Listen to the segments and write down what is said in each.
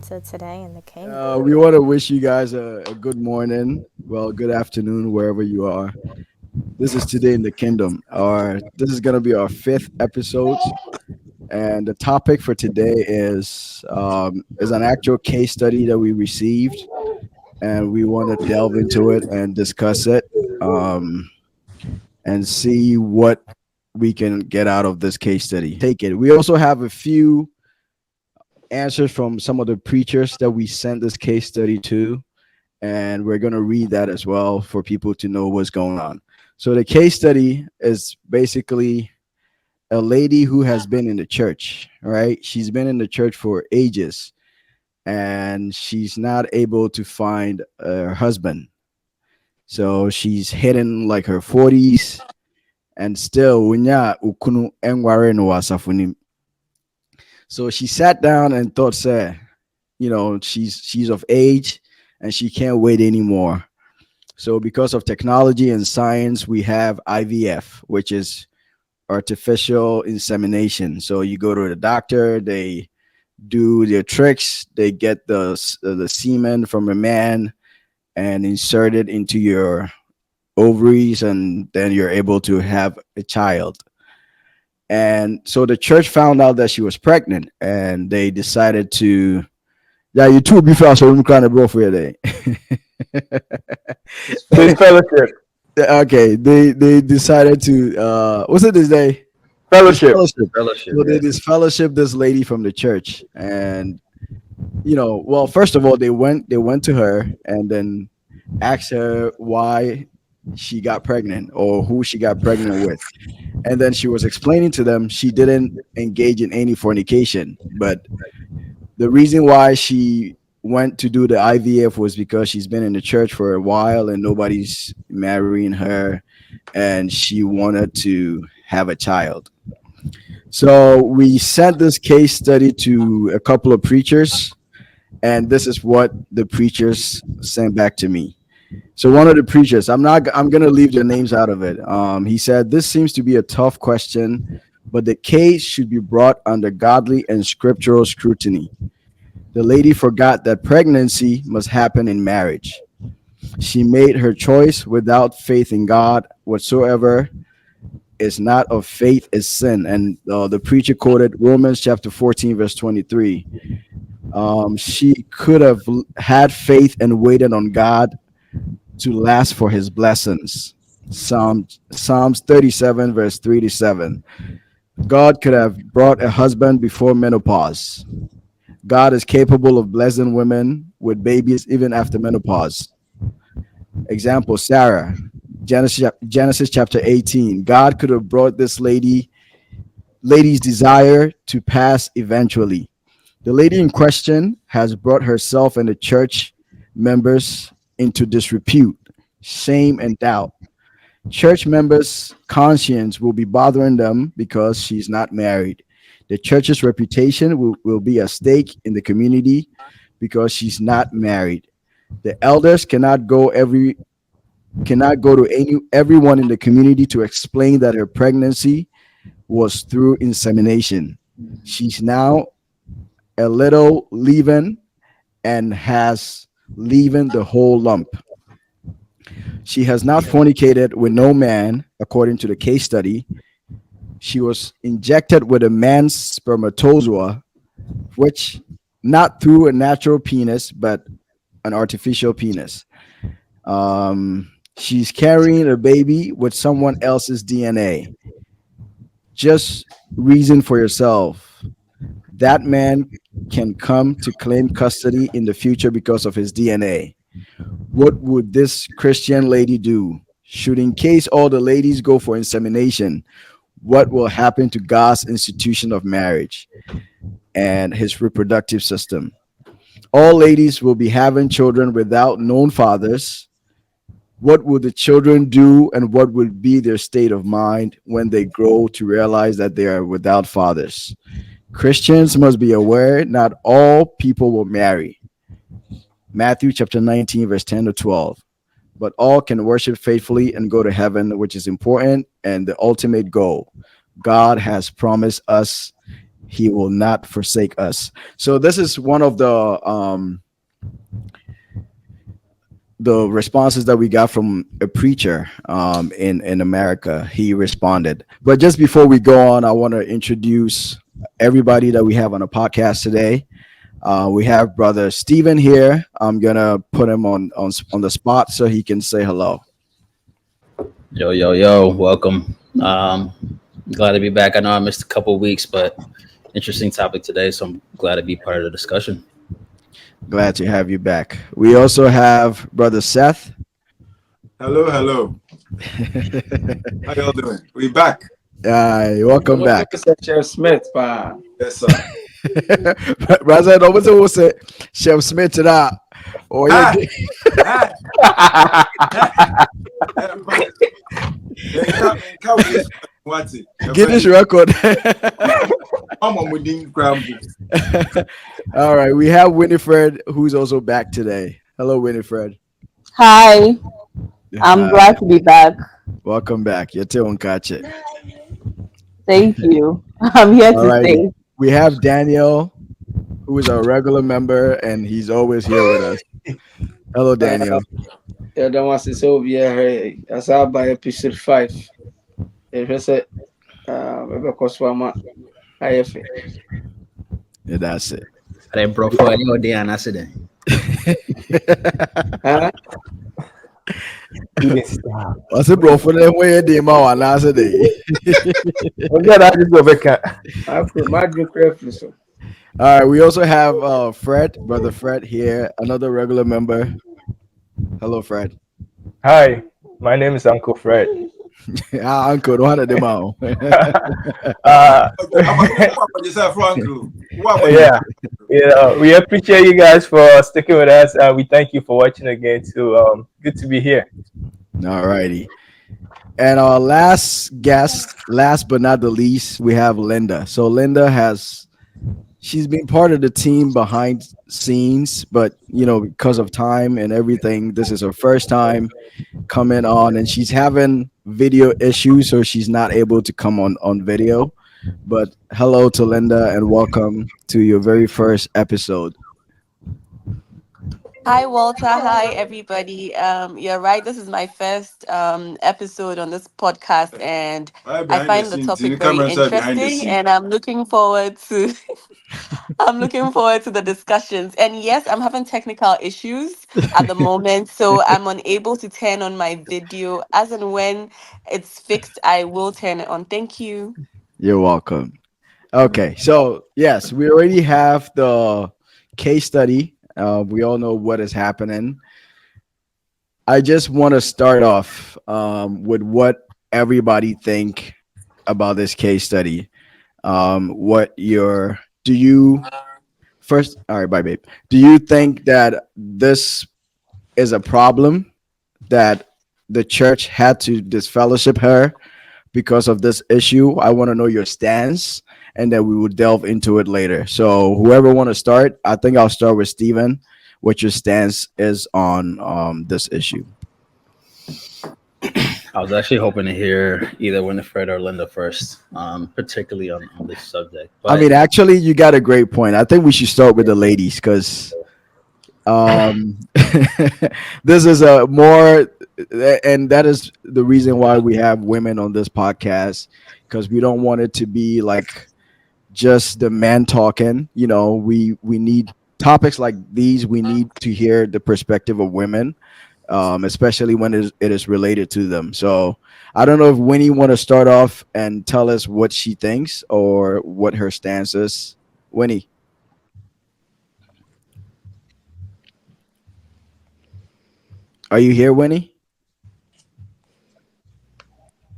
to today in the kingdom? We want to wish you guys a good morning, well, good afternoon, wherever you are. This is Today in the Kingdom. This is going to be our fifth episode, and the topic for today is an actual case study that we received, and we want to delve into it and discuss it, um, and see what we can get out of this case study. Take it. We also have a few answers from some of the preachers that we sent this case study to, and we're going to read that as well for people to know what's going on. So the case study is basically a lady who has been in the church, right? She's been in the church for ages, and she's not able to find her husband. So she's hitting like her 40s, and still winya ukunu engware no wasafunim. So she sat down and thought, say, she's of age and she can't wait anymore. So because of technology and science, we have IVF, which is artificial insemination. So you go to the doctor, they do their tricks, they get the semen from a man and insert it into your ovaries, and then you're able to have a child. And so the church found out that she was pregnant, and they decided to, yeah, you too before so we kind of bro for day. Disfellowship. Okay, they decided to what's it this day? Fellowship. Fellowship. Fellowship. So they Yeah. disfellowship this lady from the church, and well, first of all, they went to her and then asked her why she got pregnant or who she got pregnant with. And then she was explaining to them she didn't engage in any fornication, but the reason why she went to do the IVF was because she's been in the church for a while and nobody's marrying her, and she wanted to have a child. So we sent this case study to a couple of preachers, and this is what the preachers sent back to me. So one of the preachers, I'm gonna leave the names out of it. He said this seems to be a tough question, but the case should be brought under godly and scriptural scrutiny. The lady forgot that pregnancy must happen in marriage. She made her choice without faith in God whatsoever. Is not of faith is sin. And the preacher quoted Romans chapter 14, verse 23. She could have had faith and waited on God to last for his blessings. Psalms 37, verse 3 to 7. God could have brought a husband before menopause. God is capable of blessing women with babies even after menopause. Example, Sarah, Genesis chapter 18. God could have brought this lady's desire to pass eventually. The lady in question has brought herself and the church members into disrepute, shame, and doubt. Church members' conscience will be bothering them because she's not married. The church's reputation will be at stake in the community because she's not married. The elders cannot go to everyone in the community to explain that her pregnancy was through insemination. She's now a little leaven and has leavened the whole lump. She has not fornicated with no man, according to the case study. She was injected with a man's spermatozoa, which not through a natural penis, but an artificial penis. She's carrying a baby with someone else's DNA. Just reason for yourself. That man can come to claim custody in the future because of his DNA. What would this Christian lady do? Should, in case all the ladies go for insemination, what will happen to God's institution of marriage and his reproductive system? All ladies will be having children without known fathers. What would the children do, and what would be their state of mind when they grow to realize that they are without fathers? Christians must be aware not all people will marry. Matthew chapter 19, verse 10 to 12. But all can worship faithfully and go to heaven, which is important and the ultimate goal. God has promised us He will not forsake us. So this is one of the responses that we got from a preacher in America. He responded. But just before we go on, I want to introduce everybody that we have on the podcast today. We have brother Stephen here. I'm gonna put him on the spot so he can say hello. Yo, yo, yo, welcome. Glad to be back. I know I missed a couple of weeks, but interesting topic today, so I'm glad to be part of the discussion. Glad to have you back. We also have brother Seth. Hello. How y'all doing? We back. Welcome back. Chef Smith, pa. Yes, sir. Brother, no one will say Chef Smith to that. Oh yeah. Guinness record. All right, we have Winifred, who's also back today. Hello, Winifred. Hi, I'm glad to be back. Welcome back. You're still on catch it. Thank you. I'm here All to right. stay. We have Daniel, who is our regular member, and he's always here with us. Hello, Daniel. Yeah, don't want to say over here. As I by episode 5. If I say, maybe cause one IFA. Yeah, that's it. I bro for any day and accident. Huh? What's it, bro? For them way they ma wa last day. Okay, that is over. I put my drink carefully, so. All right. We also have Fred, brother Fred here, another regular member. Hello, Fred. Hi, my name is Uncle Fred. Uncle, don't have them out. Yeah, we appreciate you guys for sticking with us. We thank you for watching again too. Good to be here. All righty. And our last guest, last but not the least, we have Linda. So Linda she's been part of the team behind scenes, but because of time and everything, this is her first time coming on, and she's having video issues, so she's not able to come on video. But hello to Linda and welcome to your very first episode. Hi, Walter. Hi, everybody. You're right. This is my first episode on this podcast, and I find the topic very interesting, and I'm looking forward to I'm looking forward to the discussions. And yes, I'm having technical issues at the moment, so I'm unable to turn on my video. As and when it's fixed, I will turn it on. Thank you. You're welcome. Okay, so yes, we already have the case study. We all know what is happening. I just want to start off with what everybody think about this case study. Do you first? All right, bye, babe. Do you think that this is a problem that the church had to disfellowship her because of this issue? I want to know your stance, and then we will delve into it later. So whoever want to start, I think I'll start with Stephen. What your stance is on this issue? I was actually hoping to hear either Winifred or Linda first, particularly on this subject. But I mean, actually, you got a great point. I think we should start with the ladies because this is a more, and that is the reason why we have women on this podcast, because we don't want it to be like just the men talking. We need topics like these. We need to hear the perspective of women, especially when it is related to them. So I don't know if Winnie want to start off and tell us what she thinks or what her stance is. Winnie. Are you here, Winnie?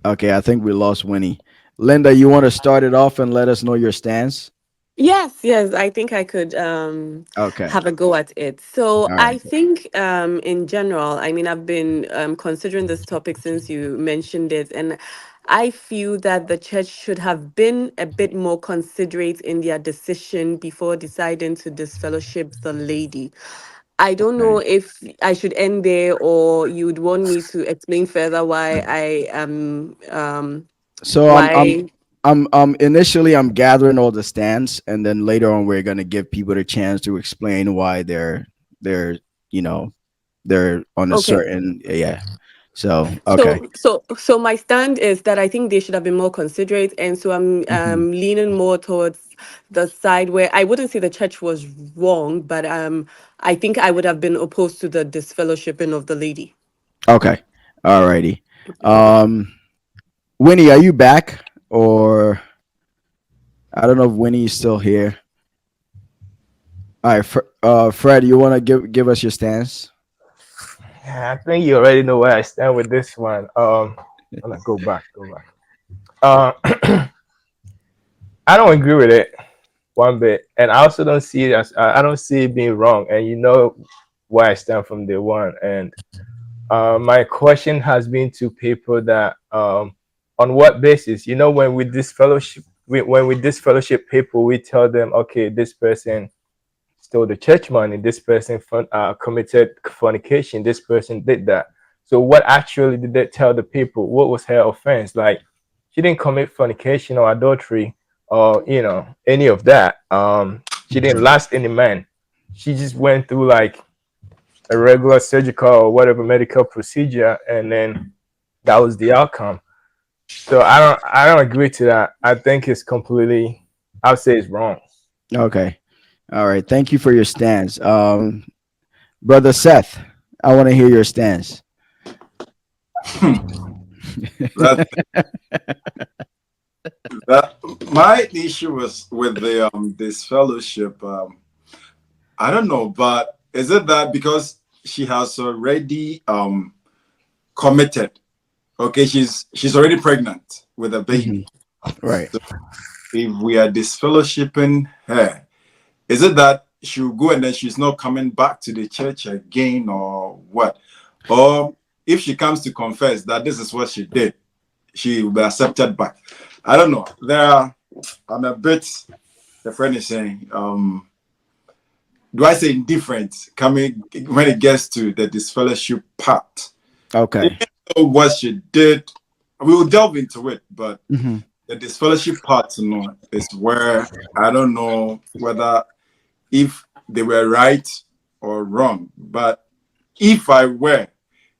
Okay, I think we lost Winnie. Linda, you want to start it off and let us know your stance? Yes, I think I could Okay. have a go at it. So All right. I think in general, I mean, I've been considering this topic since you mentioned it, and I feel that the church should have been a bit more considerate in their decision before deciding to disfellowship the lady. I don't know Okay. if I should end there, or you would want me to explain further why I am So I'm why. initially I'm gathering all the stands, and then later on we're gonna give people the chance to explain why they're you know they're on a Okay. certain, yeah. So okay. So my stand is that I think they should have been more considerate, and so I'm Hmm. leaning more towards the side where I wouldn't say the church was wrong, but I think I would have been opposed to the disfellowshipping of the lady. Okay. Alrighty. Um, Winnie, are you back? Or I don't know if Winnie is still here. All right, Fred, you want to give us your stance? I think you already know where I stand with this one. I'm gonna go back. I don't agree with it one bit, and I also don't see it as I don't see it being wrong. And you know where I stand from day one. And my question has been to people that on what basis? You know, when we disfellowship, when we disfellowship people, we tell them, okay, this person stole the church money, this person committed fornication, this person did that. So what actually did they tell the people? What was her offense? Like, she didn't commit fornication or adultery or any of that. She didn't last any man. She just went through like a regular surgical or whatever medical procedure, and then that was the outcome. So I don't agree to that. I think it's completely, I'll say it's wrong. Okay. All right. Thank you for your stance. Brother Seth, I want to hear your stance. That, that my issue was with the this fellowship. I don't know, but is it that because she has already committed? Okay, she's already pregnant with a baby. Right. So if we are disfellowshipping her, is it that she'll go and then she's not coming back to the church again, or what? Or if she comes to confess that this is what she did, she will be accepted back. I don't know. I'm a bit, the friend is saying, do I say indifferent coming when it gets to the disfellowship part? Okay. Even though what she did, we will delve into it, but Hmm. the disfellowship part, is where I don't know whether if they were right or wrong. But if I were,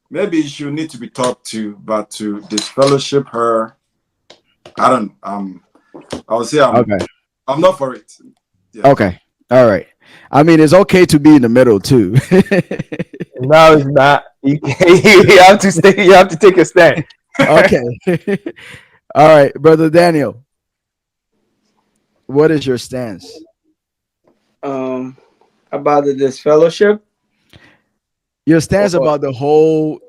maybe she would need to be talked to, but to disfellowship her, I don't know. I would say Okay. I'm not for it. Yes. Okay. All right. I mean, it's okay to be in the middle too. No, it's not. You have to stay. You have to take a stand. Okay. All right, brother Daniel, what is your stance? Um, about the disfellowship. Your stance Or, about the whole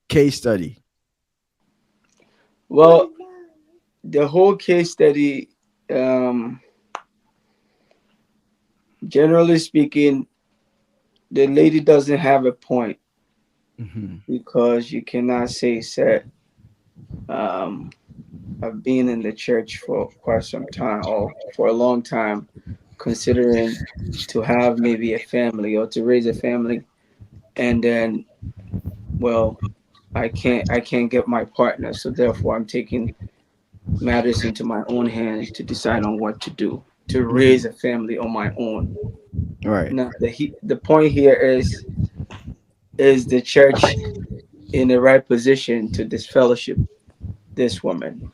case study. well, the whole case study, um, generally speaking, the lady doesn't have a point Hmm. because you cannot say said um, of being in the church for quite some time or for a long time, considering to have maybe a family or to raise a family, and then, well, I can't get my partner, so therefore I'm taking matters into my own hands to decide on what to do to raise Hmm. a family on my own. Right. Now the point here is the church in the right position to disfellowship this woman?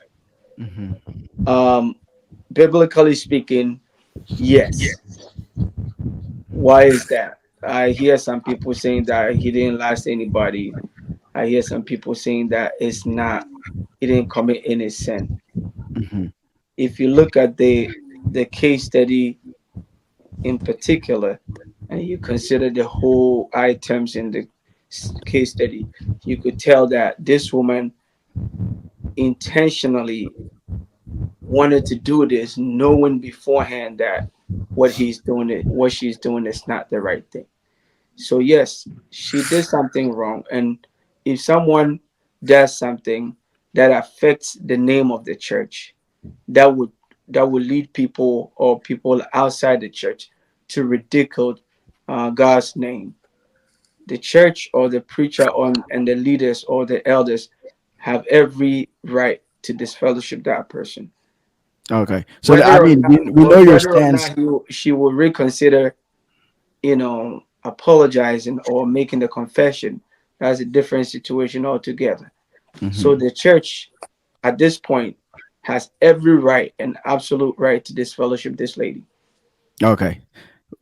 Hmm. Um, Biblically speaking, yes. Why is that? I hear some people saying that he didn't last anybody. I hear some people saying that it's not, he didn't commit any sin. Hmm. If you look at the case study in particular, and you consider the whole items in the case study, you could tell that this woman intentionally wanted to do this, knowing beforehand that what she's doing is not the right thing. So yes, she did something wrong, and if someone does something that affects the name of the church, that would that would lead people or people outside the church to ridicule God's name. The church or the preacher and the leaders or the elders have every right to disfellowship that person. Okay. So I Whether or mean, not, we know your whether or stance. not she will reconsider, apologizing or making the confession, that's a different situation altogether. So Mhm. the church at this point has every right and absolute right to disfellowship this lady. Okay.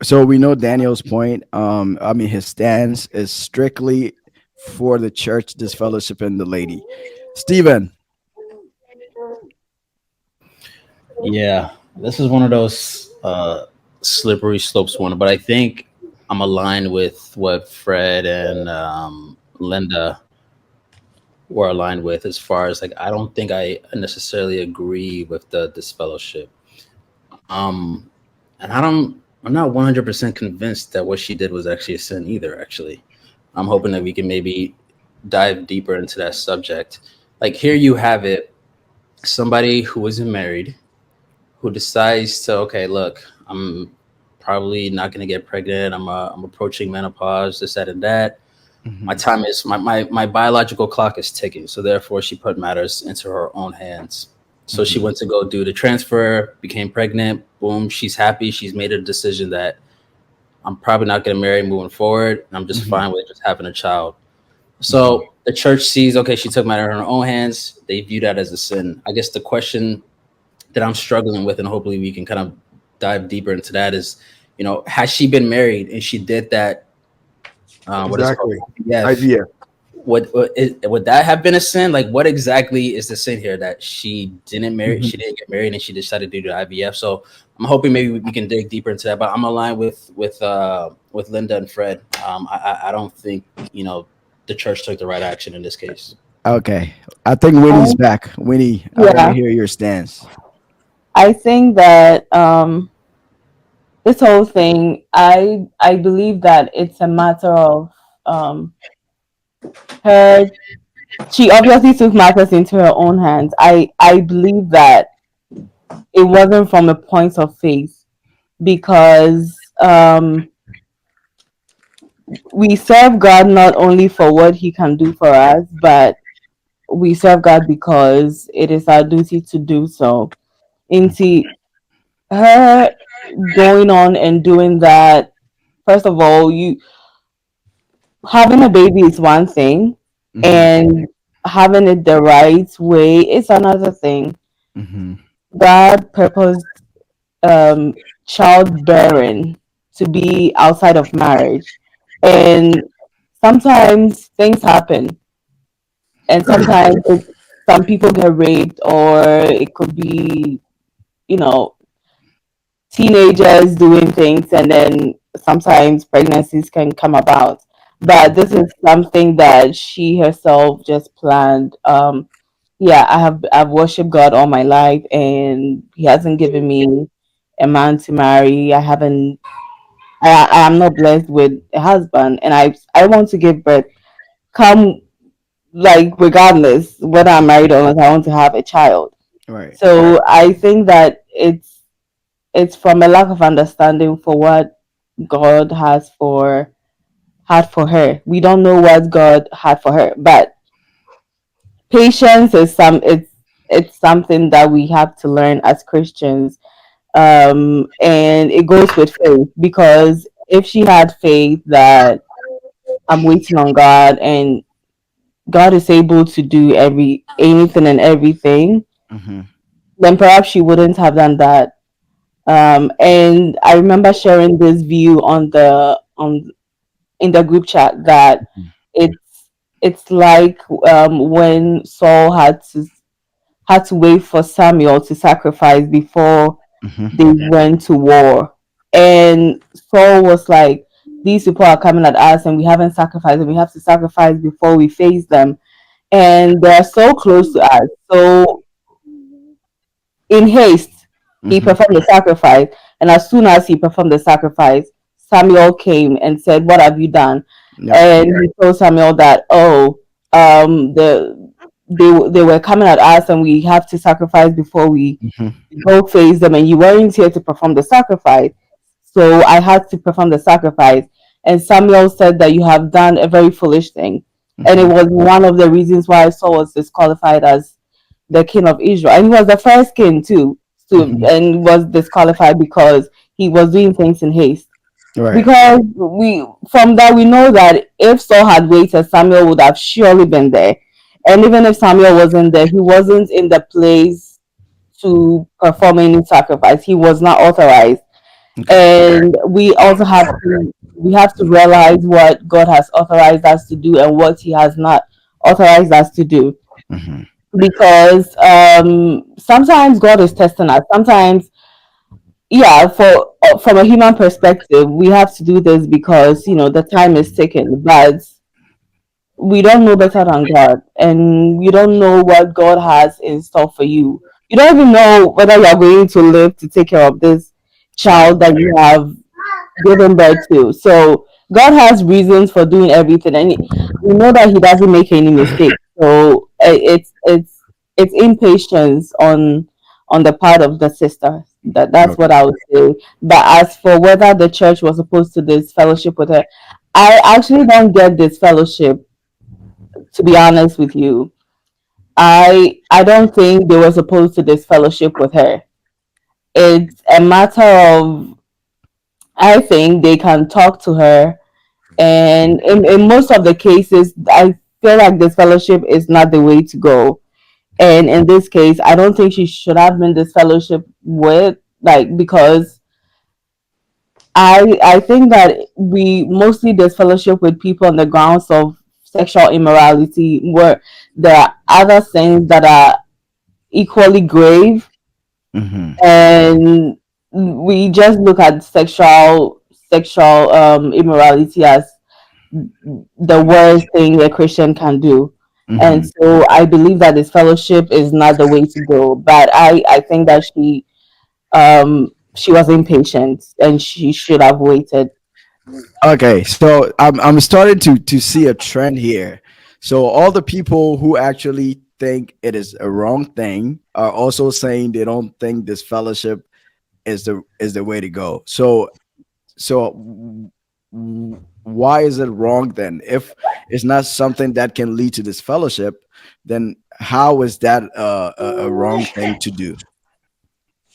So we know Daniel's point. I mean, his stance is strictly for the church disfellowship and the lady. Stephen. Yeah, this is one of those slippery slopes one, but I think I'm aligned with what Fred and Linda were aligned with as far as like I don't think I necessarily agree with the disfellowship. Um, and I'm not 100% convinced that what she did was actually a sin either. Actually, I'm hoping that we can maybe dive deeper into that subject. Like here you have it, somebody who isn't married who decides to, okay, look, I'm probably not going to get pregnant. I'm approaching menopause, this, that, and that. My Mhm. time is my biological clock is ticking. So therefore, she put matters into her own hands. So she Mhm. went to go do the transfer, became pregnant. Boom, she's happy. She's made a decision that I'm probably not going to marry moving forward. And I'm just Mhm. fine with just having a child. Mhm. So the church sees, okay, she took matter in her own hands. They view that as a sin. I guess the question that I'm struggling with, and hopefully we can kind of dive deeper into that, is, has she been married and she did that, what is it called, Exactly. IVF? Idea. Would that have been a sin? Like, what exactly is the sin here that she didn't marry? Mhm. She didn't get married and she decided to do the IVF. So I'm hoping maybe we can dig deeper into that. But I'm aligned with Linda and Fred. I don't think the church took the right action in this case. Okay. I think Winnie's Um, back. Winnie, I want to yeah, hear your stance. I think that this whole thing, I believe that it's a matter of um, her. She obviously took matters into her own hands. I believe that it wasn't from a point of faith because we serve God not only for what He can do for us, but we serve God because it is our duty to do so. Into her going on and doing that, first of all, you having a baby is one thing, Mhm. and having it the right way is another thing. Mhm. God purposed childbearing to be outside of marriage, and sometimes things happen, and sometimes some people get raped, or it could be, you know, teenagers doing things, and then sometimes pregnancies can come about. But this is something that she herself just planned. Yeah, I've worshipped God all my life, and He hasn't given me a man to marry. I am not blessed with a husband, and I want to give birth. Come, like, regardless whether I'm married or not, I want to have a child. Right. So I think that it's from a lack of understanding for what God had for her. We don't know what God had for her, but patience is it's something that we have to learn as Christians. And it goes with faith, because if she had faith that I'm waiting on God and God is able to do anything and everything, Mhm. then perhaps she wouldn't have done that. And I remember sharing this view on in the group chat that Mhm. it's like when Saul had to wait for Samuel to sacrifice before Mhm. they went to war, and Saul was like, "These people are coming at us, and we haven't sacrificed, and we have to sacrifice before we face them, and they're so close to us." So in haste, he Mhm. performed the sacrifice. And as soon as he performed the sacrifice, Samuel came and said, "What have you done?" Yep. And he told Samuel that, "Oh, they were coming at us, and we have to sacrifice before we Mhm. go face them. And you weren't here to perform the sacrifice, so I had to perform the sacrifice." And Samuel said that you have done a very foolish thing, and it Mhm. was one of the reasons why Saul was disqualified as the king of Israel, and he was the first king too, Mhm. and was disqualified because he was doing things in haste. Right. Because we from that we know that if Saul had waited, Samuel would have surely been there. And even if Samuel wasn't there, he wasn't in the place to perform any sacrifice. He was not authorized. Okay. And we have to realize what God has authorized us to do and what he has not authorized us to do. Hmm. Because sometimes God is testing us. Sometimes, yeah, for from a human perspective, we have to do this because the time is ticking. But we don't know better than God, and you don't know what God has in store for you. You don't even know whether you are going to live to take care of this Child. child that you have given birth to. So God has reasons for doing everything, and we know that He doesn't make any mistakes. So it's impatience on the part of the sister. That's Okay. what I would say. But as for whether the church was supposed to this fellowship with her, I actually don't get this fellowship. To be honest with you, I don't think they were supposed to this fellowship with her. It's a matter of, I think they can talk to her, and in most of the cases, I feel like this fellowship is not the way to go. And in this case, I don't think she should have been this fellowship with, like, because I think that we mostly disfellowship with people on the grounds of sexual immorality, where there are other things that are equally grave, Hmm. and we just look at sexual immorality as the worst thing a Christian can do. And Hmm. so I believe that this fellowship is not the way to go. But I think that she was impatient and she should have waited. Okay, so I'm starting to see a trend here. So all the people who actually think it is a wrong thing are also saying they don't think this fellowship is the way to go. So why is it wrong then? If it's not something that can lead to this fellowship, then how is that a wrong thing to do?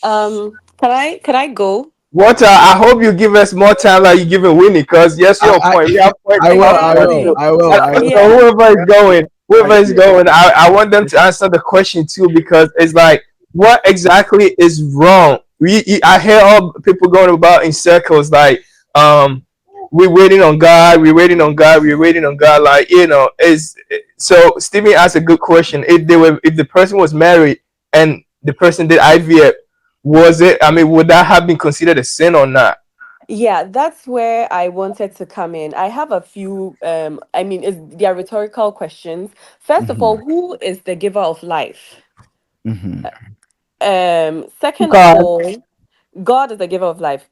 Can I go? What I hope you give us more time like you giving Winnie, because yes, I your I, point. We have point I to will talk I about will too. Exactly. I will I So will. Yeah. whoever Thank is you. going, I want them to answer the question too, because it's like, what exactly is wrong? I hear all people going about in circles like, we're waiting on God, we're waiting on God, we're waiting on God. Like, is so Stephen asked a good question. If the person was married and the person did IVF, was it? I mean, would that have been considered a sin or not? Yeah, that's where I wanted to come in. I have a few I mean, they are rhetorical questions. First of all, Hmm. who is the giver of life? Hmm. Second of God, all, God is the giver of life.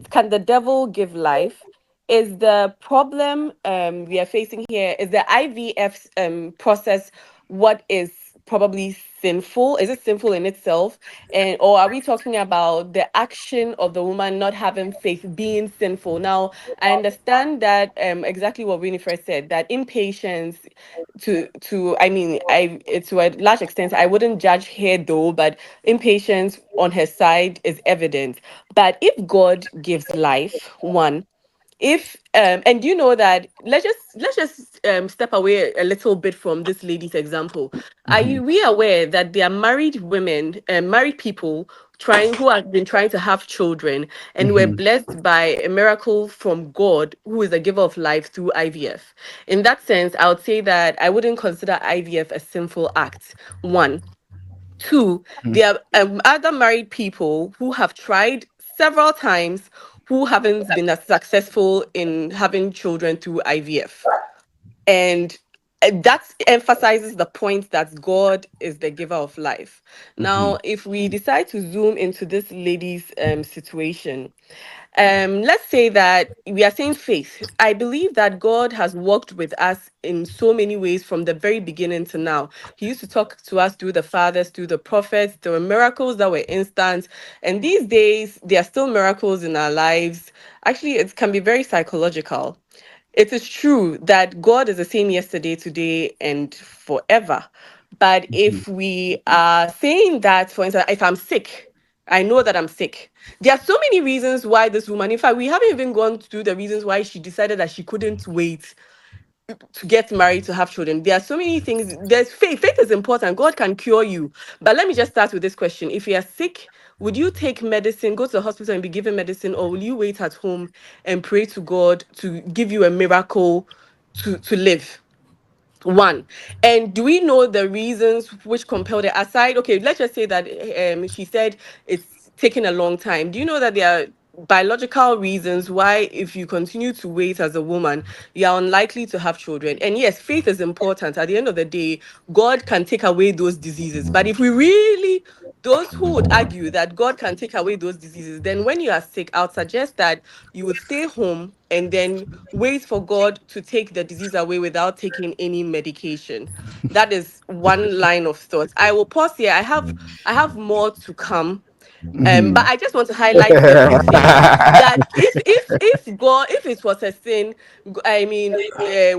Can the devil give life? Is the problem we are facing here, is the IVF process what is probably sinful? Is it sinful in itself? And or are we talking about the action of the woman not having faith being sinful? Now, I understand that exactly what Winifred said, that impatience to I mean I to a large extent I wouldn't judge here though, but impatience on her side is evident. But if God gives life, one, if and you know that let's just step away a little bit from this lady's example. Are Hmm. you we aware that there are married women and married people trying who have been trying to have children and were Hmm. blessed by a miracle from God, who is the giver of life, through IVF? In that sense, I would say that I wouldn't consider IVF a sinful act. One. Two, there are other married people who have tried several times who haven't been as successful in having children through IVF. And that emphasizes the point that God is the giver of life. Hmm. Now, if we decide to zoom into this lady's situation, let's say that we are saying faith. I believe that God has worked with us in so many ways from the very beginning to now. He used to talk to us through the fathers, through the prophets. There were miracles that were instant, and these days there are still miracles in our lives. Actually, it can be very psychological. It is true that God is the same yesterday, today, and forever. But if we are saying that, for instance, if I'm sick, I know that I'm sick. There are so many reasons why this woman, in fact, we haven't even gone through the reasons why she decided that she couldn't wait to get married, to have children. There are so many things. There's faith. Faith is important. God can cure you. But let me just start with this question. If you are sick, would you take medicine, go to the hospital and be given medicine, or will you wait at home and pray to God to give you a miracle to live? One. And do we know the reasons which compelled it? Aside, okay, let's just say that she said it's taking a long time. Do you know that there are biological reasons why, if you continue to wait as a woman, you are unlikely to have children? And yes, faith is important. At the end of the day, God can take away those diseases. But if we really, those who would argue that God can take away those diseases, then when you are sick, I would suggest that you would stay home and then wait for God to take the disease away without taking any medication. That is one line of thought. I will pause here. I have more to come. But I just want to highlight the two things that if it was a sin, I mean,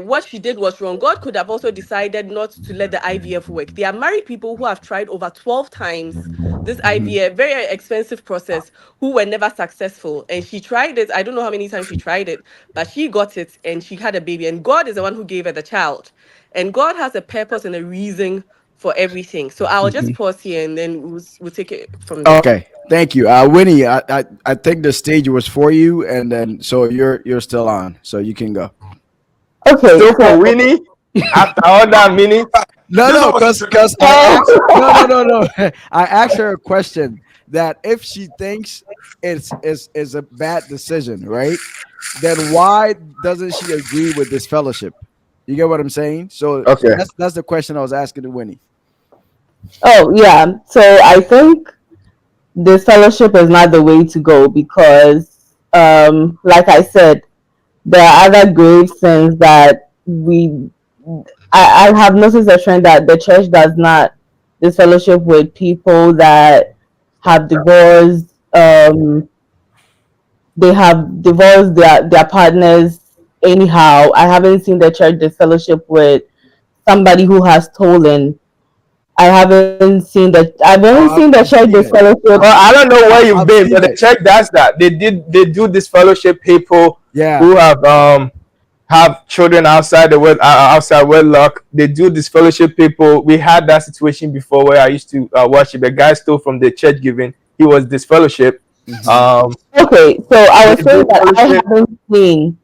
what she did was wrong. God could have also decided not to let the IVF work. There are married people who have tried over 12 times this IVF, very expensive process, who were never successful. And she tried it. I don't know how many times she tried it, but she got it and she had a baby. And God is the one who gave her the child. And God has a purpose and a reason for everything. So I'll just pause here and then we'll take it from there. Okay, thank you, Winnie. I think the stage was for you, and then so you're still on, so you can go. Okay, So so for Winnie, after all that minute, No, because I asked, no. I asked her a question that if she thinks it's a bad decision, right? Then why doesn't she agree with this fellowship? You get what I'm saying? So okay. that's the question I was asking to Winnie. oh yeah, so I think this fellowship is not the way to go because, like I said, there are other grave sins that I have noticed a trend that the church does not disfellowship with people that have divorced. They have divorced their partners anyhow. I haven't seen the church disfellowship with somebody who has stolen. I've only seen the I've church seen it. disfellowship. Well, I don't know where you've I've been, seen but the it. church does that. They do this fellowship people Yeah. who have children outside wedlock. They do this fellowship people. We had that situation before where I used to worship. A guy stole from the church giving. He was this fellowship. Okay, so I They was saying do that fellowship.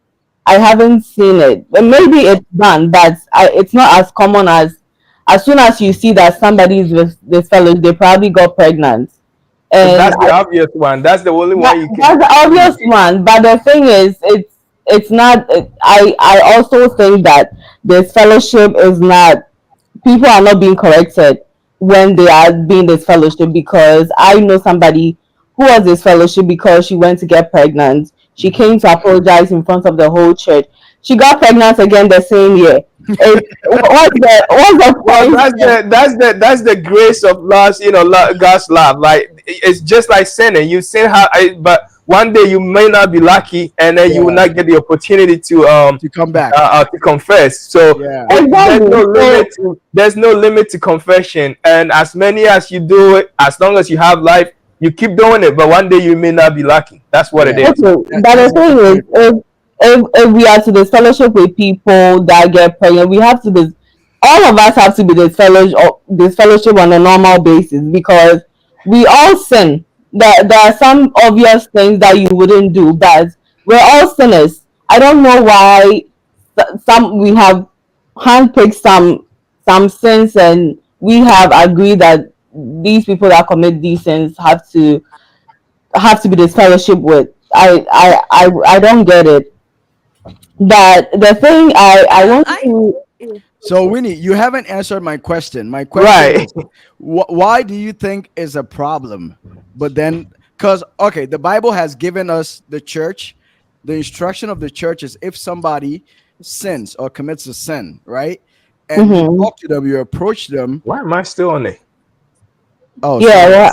I haven't seen it. But maybe it's done, but it's not as common as soon as you see that somebody is with this fellow, they probably got pregnant. And That's the obvious one. That's the only one you can that's the see. obvious one. But the thing is, it's not. I also think that this fellowship is not. People are not being corrected when they are being this fellowship because I know somebody who was this fellowship because she went to get pregnant. She came to apologize in front of the whole church. She got pregnant again the same year. What's the Well, point? that's the grace of loss, God's love. Like it's just like sinning. You sin but one day you may not be lucky, and then you will Yeah. not get the opportunity To come back. to confess. So Yeah. Exactly. there's no limit to confession, and as many as you do it, as long as you have life, you keep doing it. But one day you may not be lucky. That's what it Yeah. is. Okay, but the That's thing a is, good point. if we are to this fellowship with people that get pregnant, we have to be, all of us have to be this fellowship on a normal basis because we all sin. There are some obvious things that you wouldn't do, but we're all sinners. I don't know why some we have handpicked some sins and we have agreed that these people that commit these sins have to be this fellowship with. I don't get it. But the thing I want I to So Winnie, you haven't answered my question. My question Right. is, why do you think is a problem? But then, because okay, the Bible has given us the church. The instruction of the church is if somebody sins or commits a sin, right? And you mhm. talk to them, you approach them. Why am I still on it? Oh, Yeah, sorry, yeah.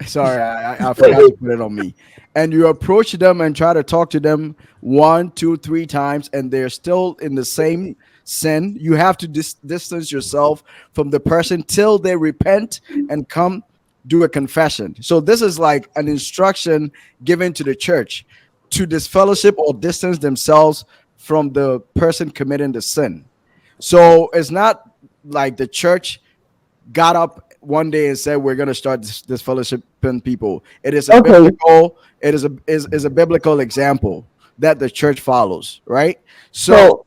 sorry, I forgot to put it on me. And you approach them and try to talk to them one, two, three times, and they're still in the sin, you have to distance yourself from the person till they repent and come do a confession. So this is like an instruction given to the church to disfellowship or distance themselves from the person committing the sin. So it's not like the church got up one day and said we're going to start this fellowshipping people. It is a biblical, it is a biblical example that the church follows, right? So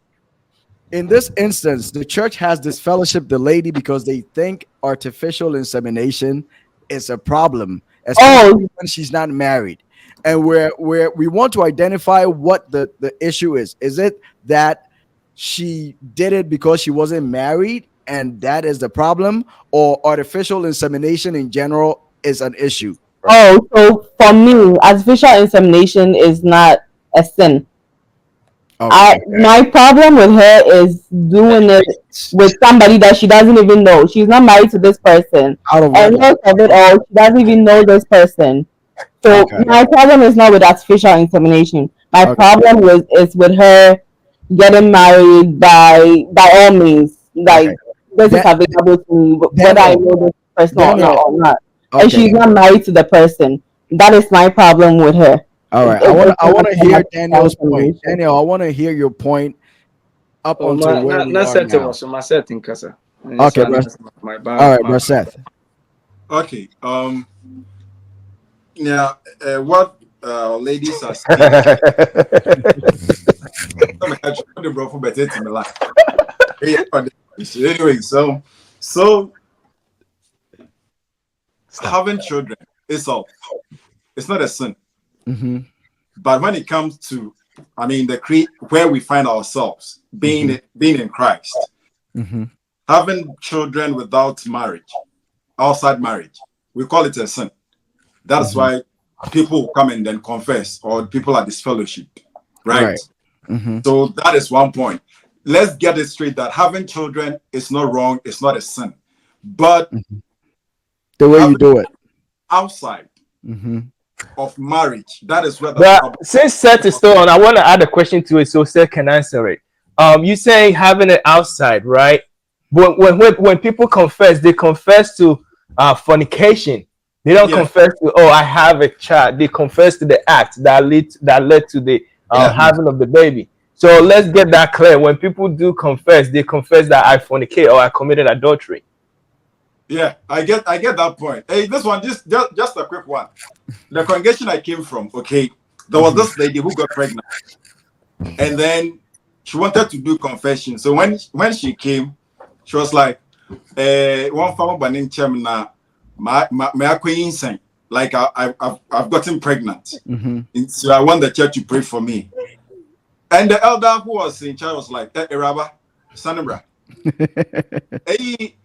in this instance, the church has disfellowship the lady because they think artificial insemination is a problem, especially when she's not married. And we want to identify what the issue is. Is it that she did it because she wasn't married and that is the problem, or artificial insemination in general is an issue? Oh, so for me, artificial insemination is not a sin. My problem with her is doing it with somebody that she doesn't even know. She's not married to this person. And most of it all, she doesn't even know this person. So my problem is not with artificial insemination. My problem is with her getting married by all means. Like this is available to me, whether I know this person or not. And she's not married to the person. That is my problem with her. All right, I want to hear Daniel's point. Daniel, I want to hear your point up until where we are now. Okay, all right, bro, Seth. Okay, yeah, what ladies are saying. Anyway, so having children is all. It's not a sin. Mm-hmm. But when it comes to, I mean, where we find ourselves, being in Christ, having children without marriage, outside marriage, we call it a sin. That's why people come and then confess, or people are disfellowship, right? So that is one point. Let's get it straight that having children is not wrong, it's not a sin. But the way you do it outside of marriage, that is where the problem. Since Seth is still on, I want to add a question to it so Seth can answer it. You saying having it outside, right? But when people confess, they confess to fornication. They don't confess to, oh, I have a child. They confess to the act that led to the having of the baby. So let's get that clear. When people do confess, they confess that I fornicate or I committed adultery. Yeah, I get that point. Hey, this one, just a quick one. The congregation I came from, okay, there was this lady who got pregnant, and then she wanted to do confession. So when she came, she was like, "One family banning chairman now, my insane. Like I've gotten pregnant, so I want the church to pray for me." And the elder who was in charge was like, "Rabba, Sanibra, hey."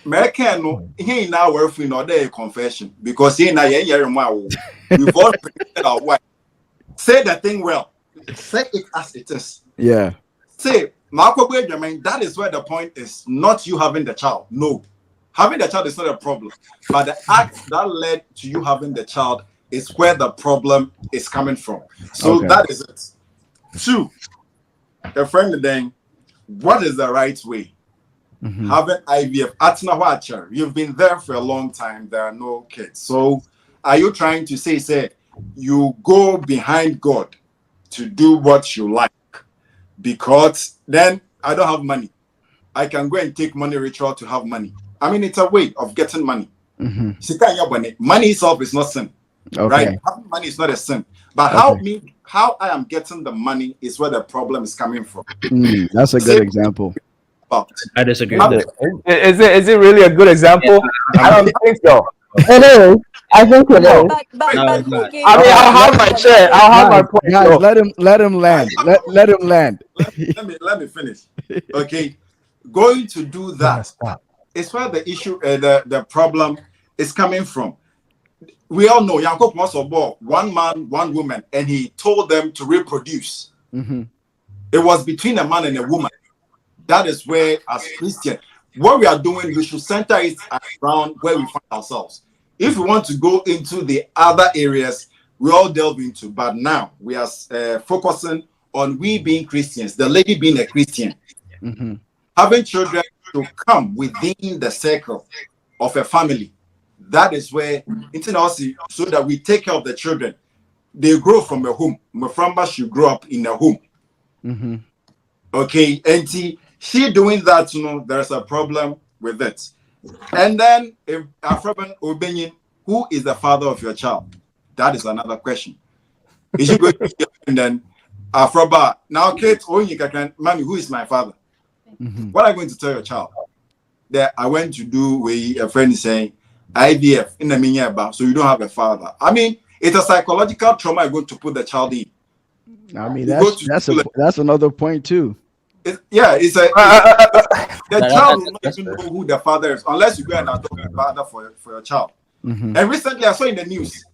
No, he now worth in order confession because he now we've all predicted our wife. Say the thing well. Say it as it is. Yeah. Say, that is where the point is. Not you having the child. No. Having the child is not a problem. But the act that led to you having the child is where the problem is coming from. So that is it. 2. A friend then, what is the right way? Having IVF at Nawacha, you've been there for a long time, there are no kids. So are you trying to say you go behind God to do what you like? Because then I don't have money. I can go and take money ritual to have money. I mean, it's a way of getting money. Money itself is not sin. Right? Having money is not a sin. But how I am getting the money is where the problem is coming from. That's a good example. I disagree with that. Is it really a good example? I don't think so. It is. I think it is. But I'll have my chair. I'll have my point. Guys, let him land. Let him land. Let me finish. Okay, going to do that is where the issue, the problem is coming from. We all know Yankov was born one man, one woman, and he told them to reproduce. It was between a man and a woman. That is where, as Christian, what we are doing, we should center it around where we find ourselves. If we want to go into the other areas, we all delve into. But now we are focusing on we being Christians, the lady being a Christian. Having children to come within the circle of a family. That is where so that we take care of the children. They grow from a home. Maframba should grow up in a home. Okay, and she doing that, there's a problem with it. And then if Afroban Obenyin, who is the father of your child? That is another question. Is you going to and then Afroba now Kate Mommy, who is my father? What are you going to tell your child? That I went to do with a friend saying IVF in the meaning about so you don't have a father. I mean, it's a psychological trauma you're going to put the child in. I mean, that's another point too. The child will not even know who the father is unless you go and adopt a father for your child. And recently I saw in the news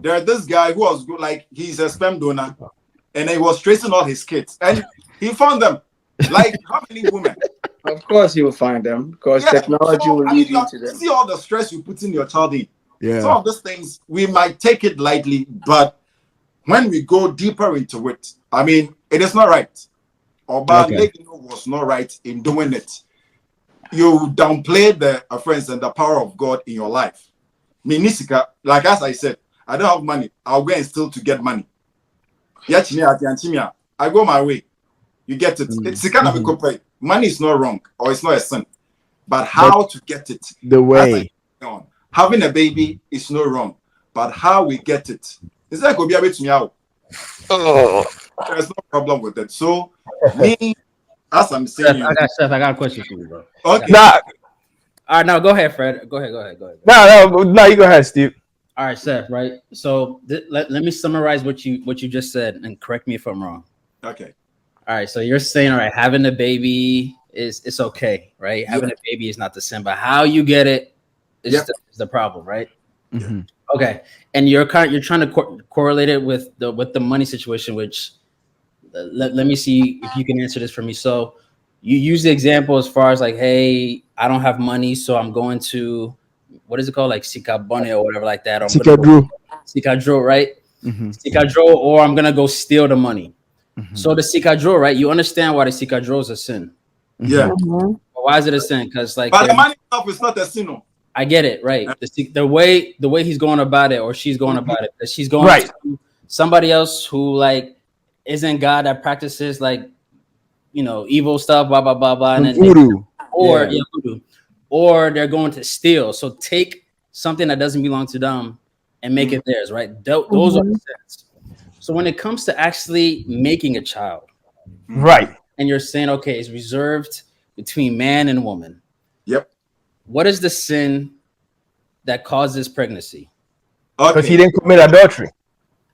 there's this guy who was like he's a sperm donor and he was tracing all his kids and he found them. Like how many women? Of course you will find them because technology will lead you to them. See all the stress you put in your child in. Yeah. Some of these things we might take it lightly, but when we go deeper into it, I mean, it is not right. Oba was not right in doing it. You downplay the offense and the power of God in your life. Minisika, like as I said, I don't have money. I'll go and steal to get money. I go my way. You get it. It's kind of a compare. Money is not wrong or it's not a sin, but how to get it. The way. Having a baby is not wrong, but how we get it. Is that going to be a bit meow? There's no problem with it. So, me, as I'm saying, I got a question for you, bro. Okay. Nah. All right, now go ahead, Fred. Go ahead. No, you go ahead, Steve. All right, Seth. Right. So let me summarize what you just said and correct me if I'm wrong. Okay. All right. So you're saying, all right, having a baby it's okay, right? Yeah. Having a baby is not the sin, but how you get it is the problem, right? Okay. And you're trying to correlate it with the money situation, which let me see if you can answer this for me. So you use the example as far as like, hey, I don't have money, so I'm going to what is it called, like Sikabone or whatever like that. Sikadro, right? Sikadro, or I'm gonna go steal the money. So the Sikadro, right? You understand why the Sikadro is a sin? Yeah. But why is it a sin? Because like, but the money itself is not a sin. I get it, right? The way he's going about it or she's going about it, that she's going to somebody else who like isn't God, that practices like evil stuff, blah blah blah blah, and voodoo. Voodoo, or they're going to steal. So take something that doesn't belong to them and make it theirs, right? Those are the sins. So when it comes to actually making a child, right, and you're saying, okay, it's reserved between man and woman. Yep. What is the sin that causes pregnancy? Because he didn't commit adultery.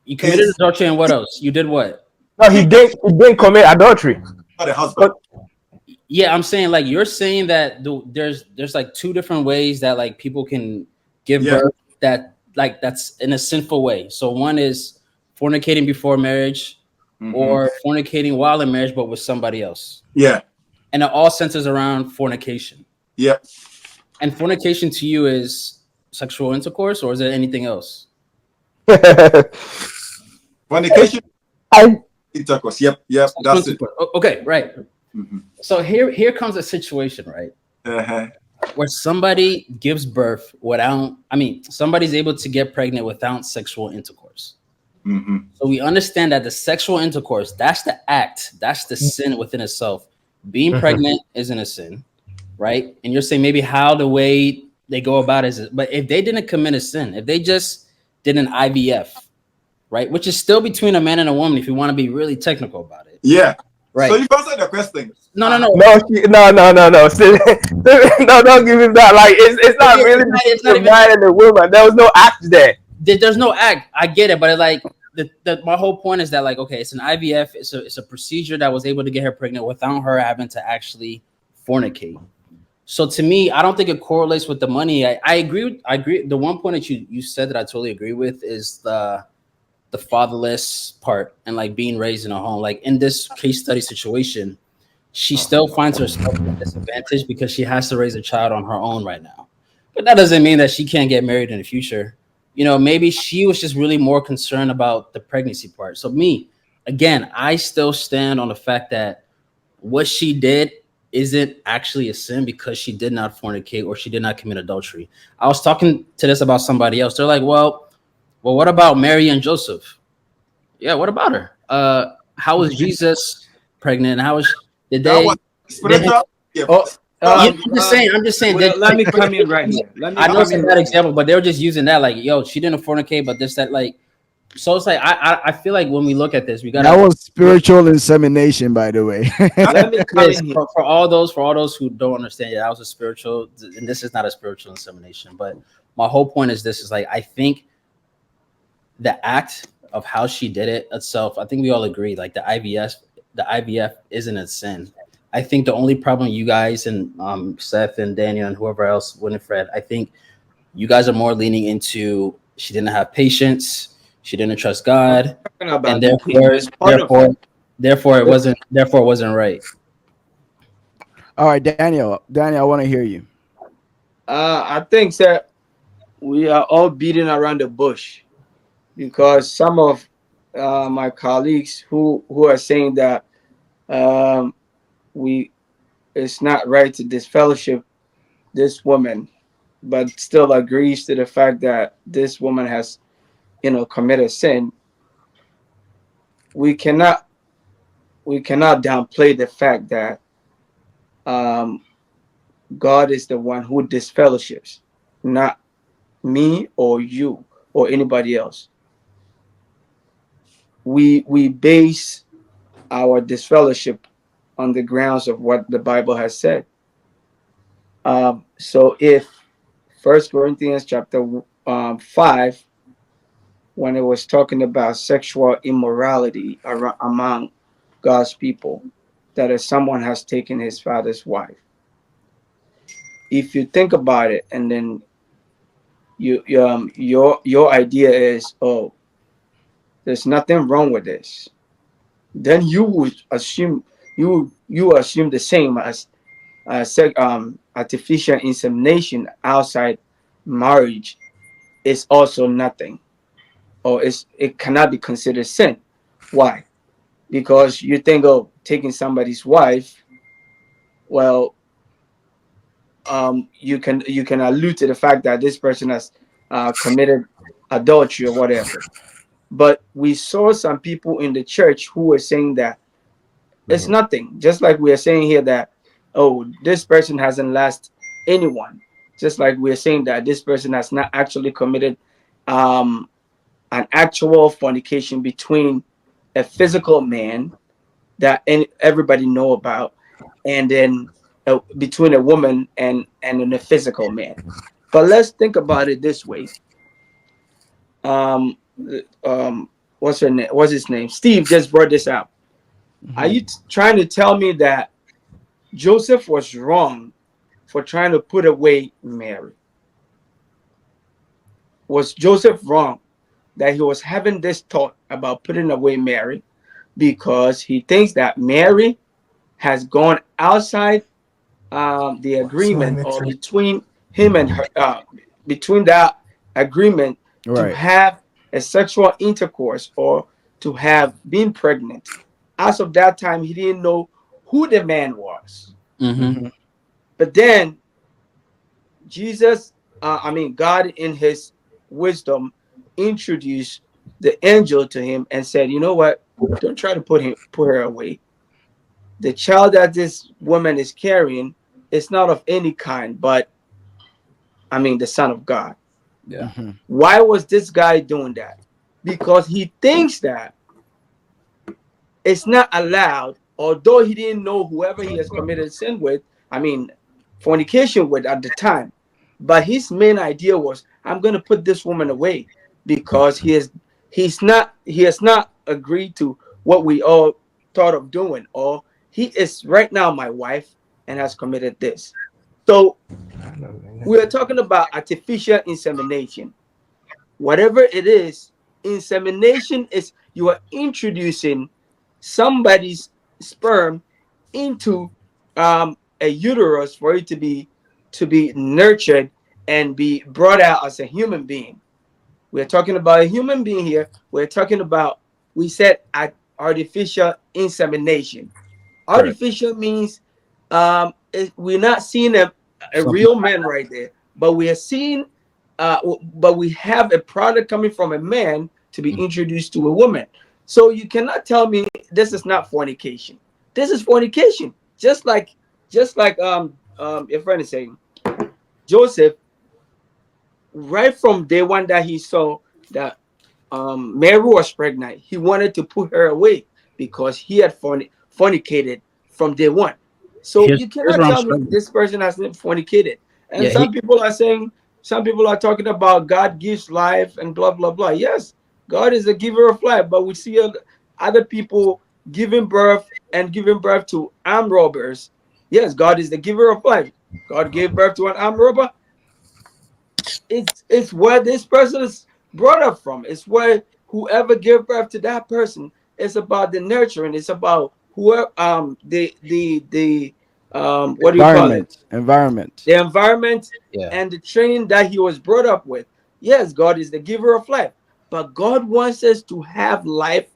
You committed adultery, and what else? You did what? No, he didn't commit adultery. Not a husband. Yeah, I'm saying like you're saying that there's like two different ways that like people can give birth that's in a sinful way. So one is fornicating before marriage, or fornicating while in marriage, but with somebody else. Yeah. And it all centers around fornication. Yep. And fornication to you is sexual intercourse, or is it anything else? Fornication. Intercourse. Yep. That's it. Okay, right. So here comes a situation, right? Where somebody gives birth somebody's able to get pregnant without sexual intercourse. So we understand that the sexual intercourse, that's the act, that's the sin within itself. Being pregnant isn't a sin, right? And you're saying maybe how the way they go about it is, but if they didn't commit a sin, if they just did an IVF, right, which is still between a man and a woman, if you want to be really technical about it. Yeah. Right. So you answered the question. No. No, don't give him that. Like it's not really the man and the woman. There was no act there. There's no act. I get it, but it, like my whole point is that like, okay, it's an IVF. It's a procedure that was able to get her pregnant without her having to actually fornicate. So to me, I don't think it correlates with the money. I agree. The one point that you said that I totally agree with is the fatherless part and like being raised in a home. Like in this case study situation, she still finds herself at a disadvantage because she has to raise a child on her own right now. But that doesn't mean that she can't get married in the future. Maybe she was just really more concerned about the pregnancy part. So me, again, I still stand on the fact that what she did isn't actually a sin because she did not fornicate or she did not commit adultery. I was talking to this about somebody else. They're like, well, what about Mary and Joseph? Yeah, what about her? How was Jesus pregnant? Did That was they? Did, spiritual. Yeah. Oh, I'm just saying. I'm just saying. well, let me come in right here. I know it's a bad example, but they were just using that, like, yo, she didn't fornicate, but this, that, like. So it's like I feel like when we look at this, we gotta. That was spiritual insemination, by the way. Let me come in here. For all those who don't understand, yeah, that was a spiritual, and this is not a spiritual insemination. But my whole point is this: is like I think the act of how she did it itself, I think we all agree, like the IVF isn't a sin. I think the only problem you guys and Seth and Daniel and whoever else, Winifred, I think you guys are more leaning into she didn't have patience. She didn't trust God, and therefore it wasn't right. All right, Daniel, I want to hear you. I think that we are all beating around the bush because some of my colleagues who are saying that it's not right to disfellowship this woman, but still agrees to the fact that this woman has committed sin. We cannot downplay the fact that God is the one who disfellowships, not me or you or anybody else. We base our disfellowship on the grounds of what the Bible has said. So if 1 Corinthians chapter 5, when it was talking about sexual immorality among God's people, that if someone has taken his father's wife, if you think about it, and then your idea is, oh, there's nothing wrong with this, then you would assume you assume the same as artificial insemination outside marriage is also nothing, or it cannot be considered sin. Why? Because you think of taking somebody's wife. Well, you can allude to the fact that this person has committed adultery or whatever. But we saw some people in the church who were saying that it's nothing. Just like we are saying here that, oh, this person hasn't lost anyone. Just like we're saying that this person has not actually committed an actual fornication between a physical man that everybody know about, and then between a woman and a physical man. But let's think about it this way. What's her name? What's his name? Steve just brought this up. Mm-hmm. Are you trying to tell me that Joseph was wrong for trying to put away Mary? Was Joseph wrong that he was having this thought about putting away Mary because he thinks that Mary has gone outside the agreement, or between him and her, between that agreement to have a sexual intercourse or to have been pregnant? As of that time, he didn't know who the man was. Mm-hmm. But then God in his wisdom introduced the angel to him and said, you know what? Don't try to put her away. The child that this woman is carrying is not of any kind, but the Son of God. Yeah. Mm-hmm. Why was this guy doing that? Because he thinks that it's not allowed, although he didn't know whoever he has committed sin with, fornication with at the time. But his main idea was, I'm going to put this woman away because he has not agreed to what we all thought of doing, or he is right now my wife and has committed this. So we are talking about artificial insemination. Whatever it is, insemination is you are introducing somebody's sperm into a uterus for it to be nurtured and be brought out as a human being. We're talking about a human being here. We're talking about, we said, artificial insemination. Artificial means we're not seeing a real man right there, but we are seeing, but we have a product coming from a man to be introduced to a woman. So you cannot tell me this is not fornication. This is fornication. Just like your friend is saying, Joseph, right from day one that he saw that Mary was pregnant, he wanted to put her away because he had fornicated from day one. So you cannot tell me this person hasn't fornicated. And some people are saying, some people are talking about God gives life and blah blah blah. Yes, God is a giver of life, but we see other people giving birth to armed robbers. Yes, God is the giver of life. God gave birth to an armed robber. It's where this person is brought up from. It's where whoever gave birth to that person. It's about the nurturing. It's about whoever the what do you call it? Environment. The environment and the training that he was brought up with. Yes, God is the giver of life, but God wants us to have life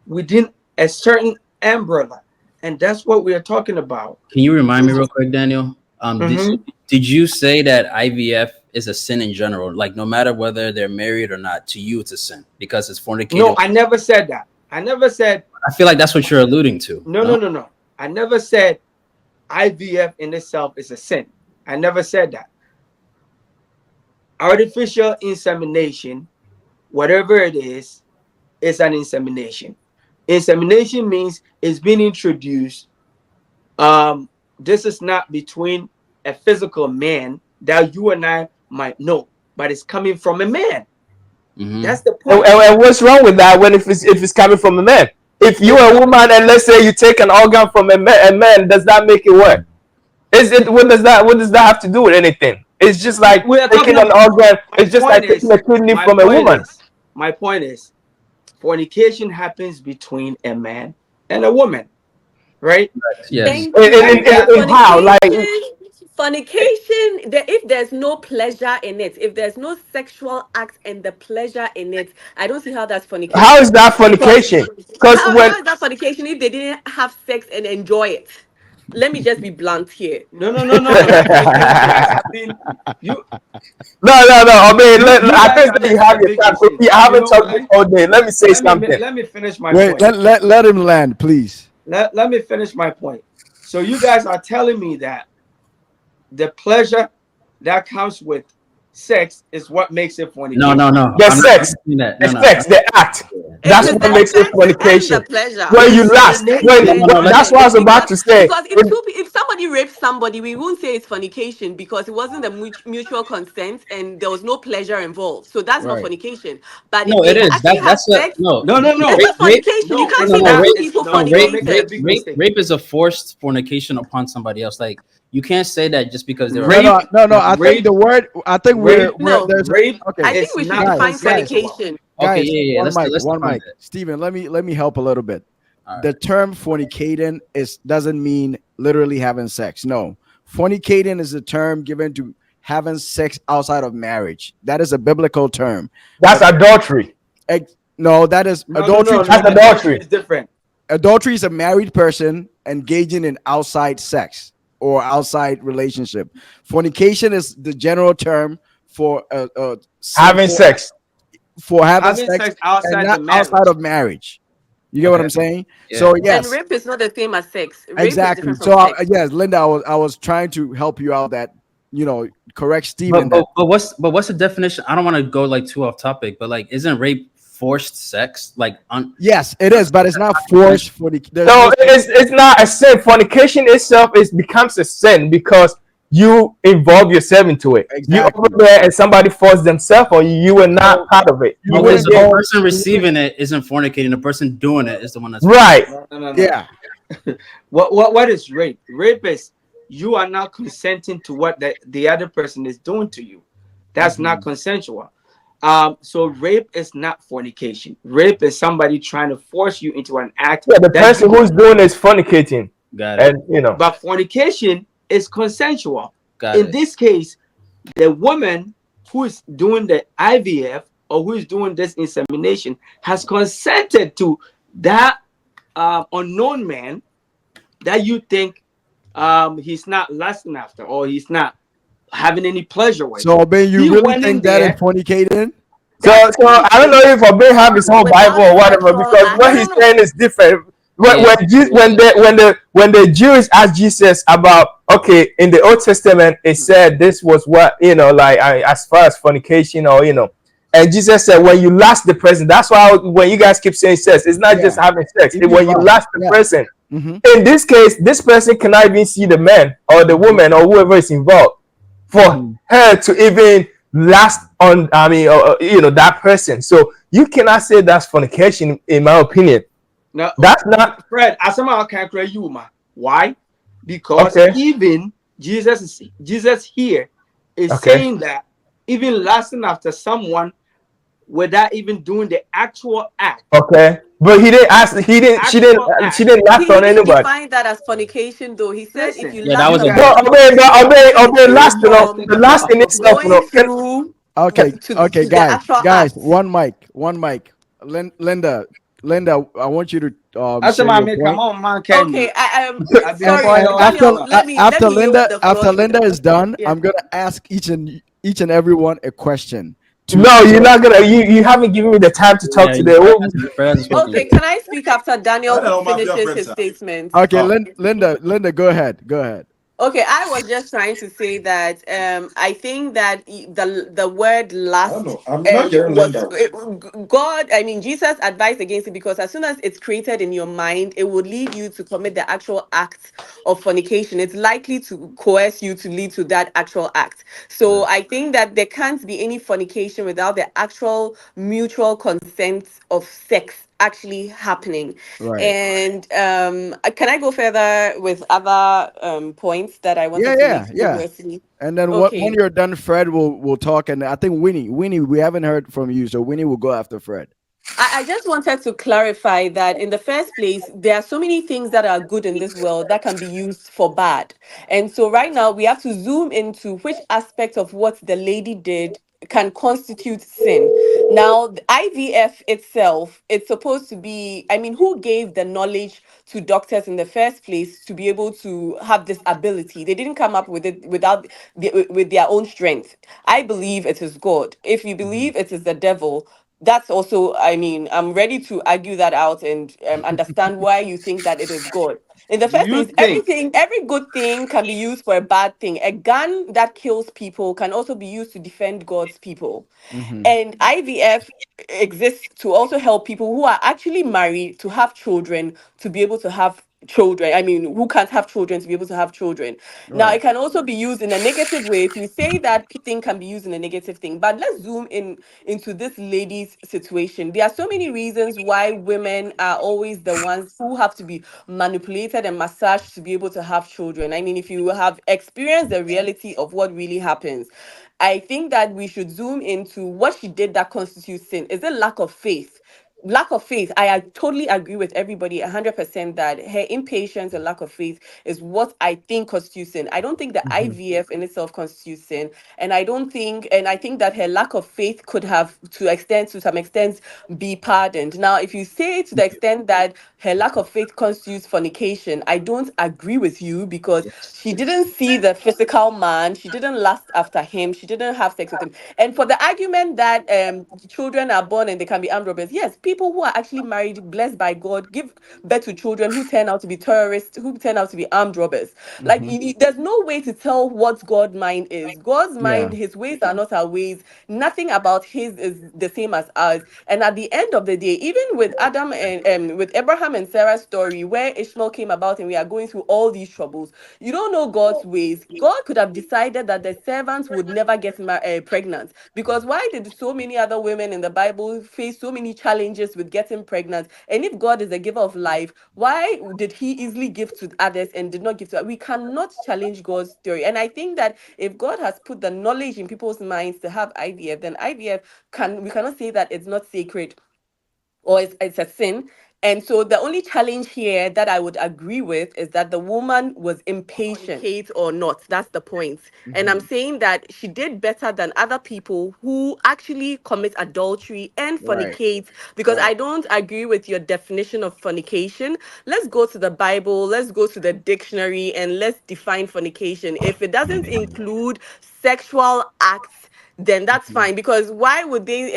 within a certain umbrella, and that's what we are talking about. Can you remind me real quick, Daniel? Did you say that IVF is a sin in general? Like, no matter whether they're married or not, to you it's a sin because it's fornicating? No, I never said that. I never said. I feel like that's what you're alluding to. No. I never said IVF in itself is a sin. I never said that. Artificial insemination, whatever it is an insemination. Insemination means it's being introduced. This is not between a physical man that you and I might know, but it's coming from a man. That's the point. And what's wrong with that when if it's coming from a man? If you're a woman and let's say you take an organ from a man, does that make it work? What does that have to do with anything? It's just like taking an organ. It's just like taking a kidney from a woman. My point is, fornication happens between a man and a woman, right? Yes. And how? Like fornication, if there's no pleasure in it, if there's no sexual act and the pleasure in it, I don't see how that's fornication. How is that fornication? How is that fornication if they didn't have sex and enjoy it? Let me just be blunt here. No. I mean, you. No. I mean, I think that you have your time. You haven't talked all day. Let me say something. Let me finish my point. Let him land, please. Let me finish my point. So you guys are telling me that the pleasure that comes with sex is what makes it fornication. No. The sex. The act. That's what makes it fornication. When you last. That's what I was about to say. Because if somebody rapes somebody, we won't say it's fornication because it wasn't a mutual consent and there was no pleasure involved. So that's not fornication. But no, it is. That's sex, no. It's not fornication. You can't say that people fornicated. Rape is a forced fornication upon somebody else. Like, you can't say that just because they're no. I think the word. I think there's rape. Okay. I think we should define fornication. Okay, yeah. Let's one mic. Stephen, let me help a little bit. The term fornicating doesn't mean literally having sex. No, fornicating is a term given to having sex outside of marriage. That is a biblical term. That's adultery. No, that is adultery. No, that's adultery. It's different. Adultery is a married person engaging in outside sex or outside relationship. Fornication is the general term for having sex. For having sex outside of marriage. You get what I'm saying? Yeah. So yes, and rape is not the same as sex. Rape exactly. So yes, Linda, I was trying to help you out. That correct Stephen. But what's the definition? I don't want to go like too off topic, but like, isn't rape forced sex? Like, yes, it is, but it's not forced for the. No, it's not a sin. Fornication itself becomes a sin because you involve yourself into it. Exactly. You over there and somebody forced themselves, or you were not part of it. The person receiving it isn't fornicating. The person doing it is the one that's right. No. Yeah. What is rape? Rape is you are not consenting to what the other person is doing to you. That's not consensual. So rape is not fornication. Rape is somebody trying to force you into an act. Yeah, the person who's doing it is fornicating. Got it. And but fornication is consensual. In this case, the woman who is doing the IVF or who is doing this insemination has consented to that unknown man that you think he's not lusting after, or he's not having any pleasure with. So, Ben, you He really went in think that is there. fornicating? So, That's so I don't know if Obey have his own Bible Without or the whatever, sexual because act. what I he's don't know. saying is different. Yeah. When the Jews asked Jesus about, okay, in the Old Testament it said this was what, like, as far as fornication, or and Jesus said when you lust the person. That's why when you guys keep saying sex, it's not just Yeah. having sex. If you When you lust, lust the yeah. person, Mm-hmm. in this case, this person cannot even see the man or the Mm-hmm. woman or whoever is involved for Mm-hmm. her to even last on, I mean, that person. So you cannot say that's fornication, in my opinion. now, That's not Fred. As somehow can't cry you, man. Why? Because okay. even Jesus here is Okay. saying that even lasting after someone without even doing the actual act, Okay. But he didn't ask. He the didn't. She didn't. actual She act. didn't last He on didn't anybody. define that as fornication, though. He said if Listen, you Yeah, that lust you was a after No, guys. someone obey. physically Last, from the last in itself. going through Okay, okay, to the guys, actual guys, act. one mic. Linda, I want you to As a say your man, come point. on, man, can Okay, you? I am I've been And sorry, calling and all this after Daniel. while. Let me yield the floor After to Linda is done, yeah. I'm gonna ask each and everyone a question. No, you're So not gonna. You haven't given me the time to talk yeah. today. Fred hasn't spoken Okay, yet. can I speak after I Daniel don't know, mafia finishes friends, his sir. statement? okay, Oh, Linda, go ahead, go ahead. Okay, I was just trying to say that I think that the word I don't lust know. I'm not hearing was Linda. God. I mean, Jesus advised against it because as soon as it's created in your mind, it would lead you to commit the actual act of fornication. It's likely to coerce you to lead to that actual act. So Right. I think that there can't be any fornication without the actual mutual consent of sex actually happening. Right. And can I go further with other points that I Yeah, wanted to yeah, make yeah. vigorously? And then when Okay. you're done, Fred will talk, and I think Winnie, we haven't heard from you, so Winnie will go after Fred. I just wanted to clarify that in the first place, there are so many things that are good in this world that can be used for bad. And so right now we have to zoom into which aspect of what the lady did can constitute sin. Now, the IVF itself, it's supposed to be, I mean, who gave the knowledge to doctors in the first place to be able to have this ability? They didn't come up with it with their own strength. I believe it is God. If you believe it is the devil, that's also, I mean, I'm ready to argue that out and understand why you think that it is God. In the Do first you place, think? every good thing can be used for a bad thing. A gun that kills people can also be used to defend God's people. Mm-hmm. And IVF exists to also help people who are actually married to have children to be able to have children. I mean, who can't have children to be able to have children. Now, Right. it can also be used in a negative way. If you say that thing can be used in a negative thing, but let's zoom in into this lady's situation. There are so many reasons why women are always the ones who have to be manipulated and massaged to be able to have children. I mean, if you have experienced the reality of what really happens, I think that we should zoom into what she did that constitutes sin. Is it lack of faith? Lack of faith. I totally agree with everybody 100% that her impatience and lack of faith is what I think constitutes sin. I don't think the Mm-hmm. IVF in itself constitutes sin. And I think that her lack of faith could have to some extent be pardoned. Now, if you say to the extent that her lack of faith constitutes fornication, I don't agree with you because she didn't see the physical man, she didn't lust after him, she didn't have sex with him. And for the argument that children are born and they can be armed robbers, yes, people who are actually married, blessed by God, give birth to children who turn out to be terrorists, who turn out to be armed robbers. Like, Mm-hmm. there's no way to tell what God's mind is. God's Yeah. mind, his ways are not our ways. Nothing about his is the same as ours. And at the end of the day, even with Adam and with Abraham and Sarah's story, where Ishmael came about and we are going through all these troubles, you don't know God's ways. God could have decided that the servants would never get pregnant. Because why did so many other women in the Bible face so many challenges with getting pregnant? And if God is a giver of life, why did he easily give to others and did not give to us? We cannot challenge God's theory. And I think that if God has put the knowledge in people's minds to have IVF, then IVF we cannot say that it's not sacred or it's a sin. And so the only challenge here that I would agree with is that the woman was impatient, fornicate or not. That's the point. And I'm saying that she did better than other people who actually commit adultery and Right. fornicate, because Right. I don't agree with your definition of fornication. Let's go to the Bible, let's go to the dictionary, and let's define fornication. If it doesn't include sexual acts, then that's fine. Because why would they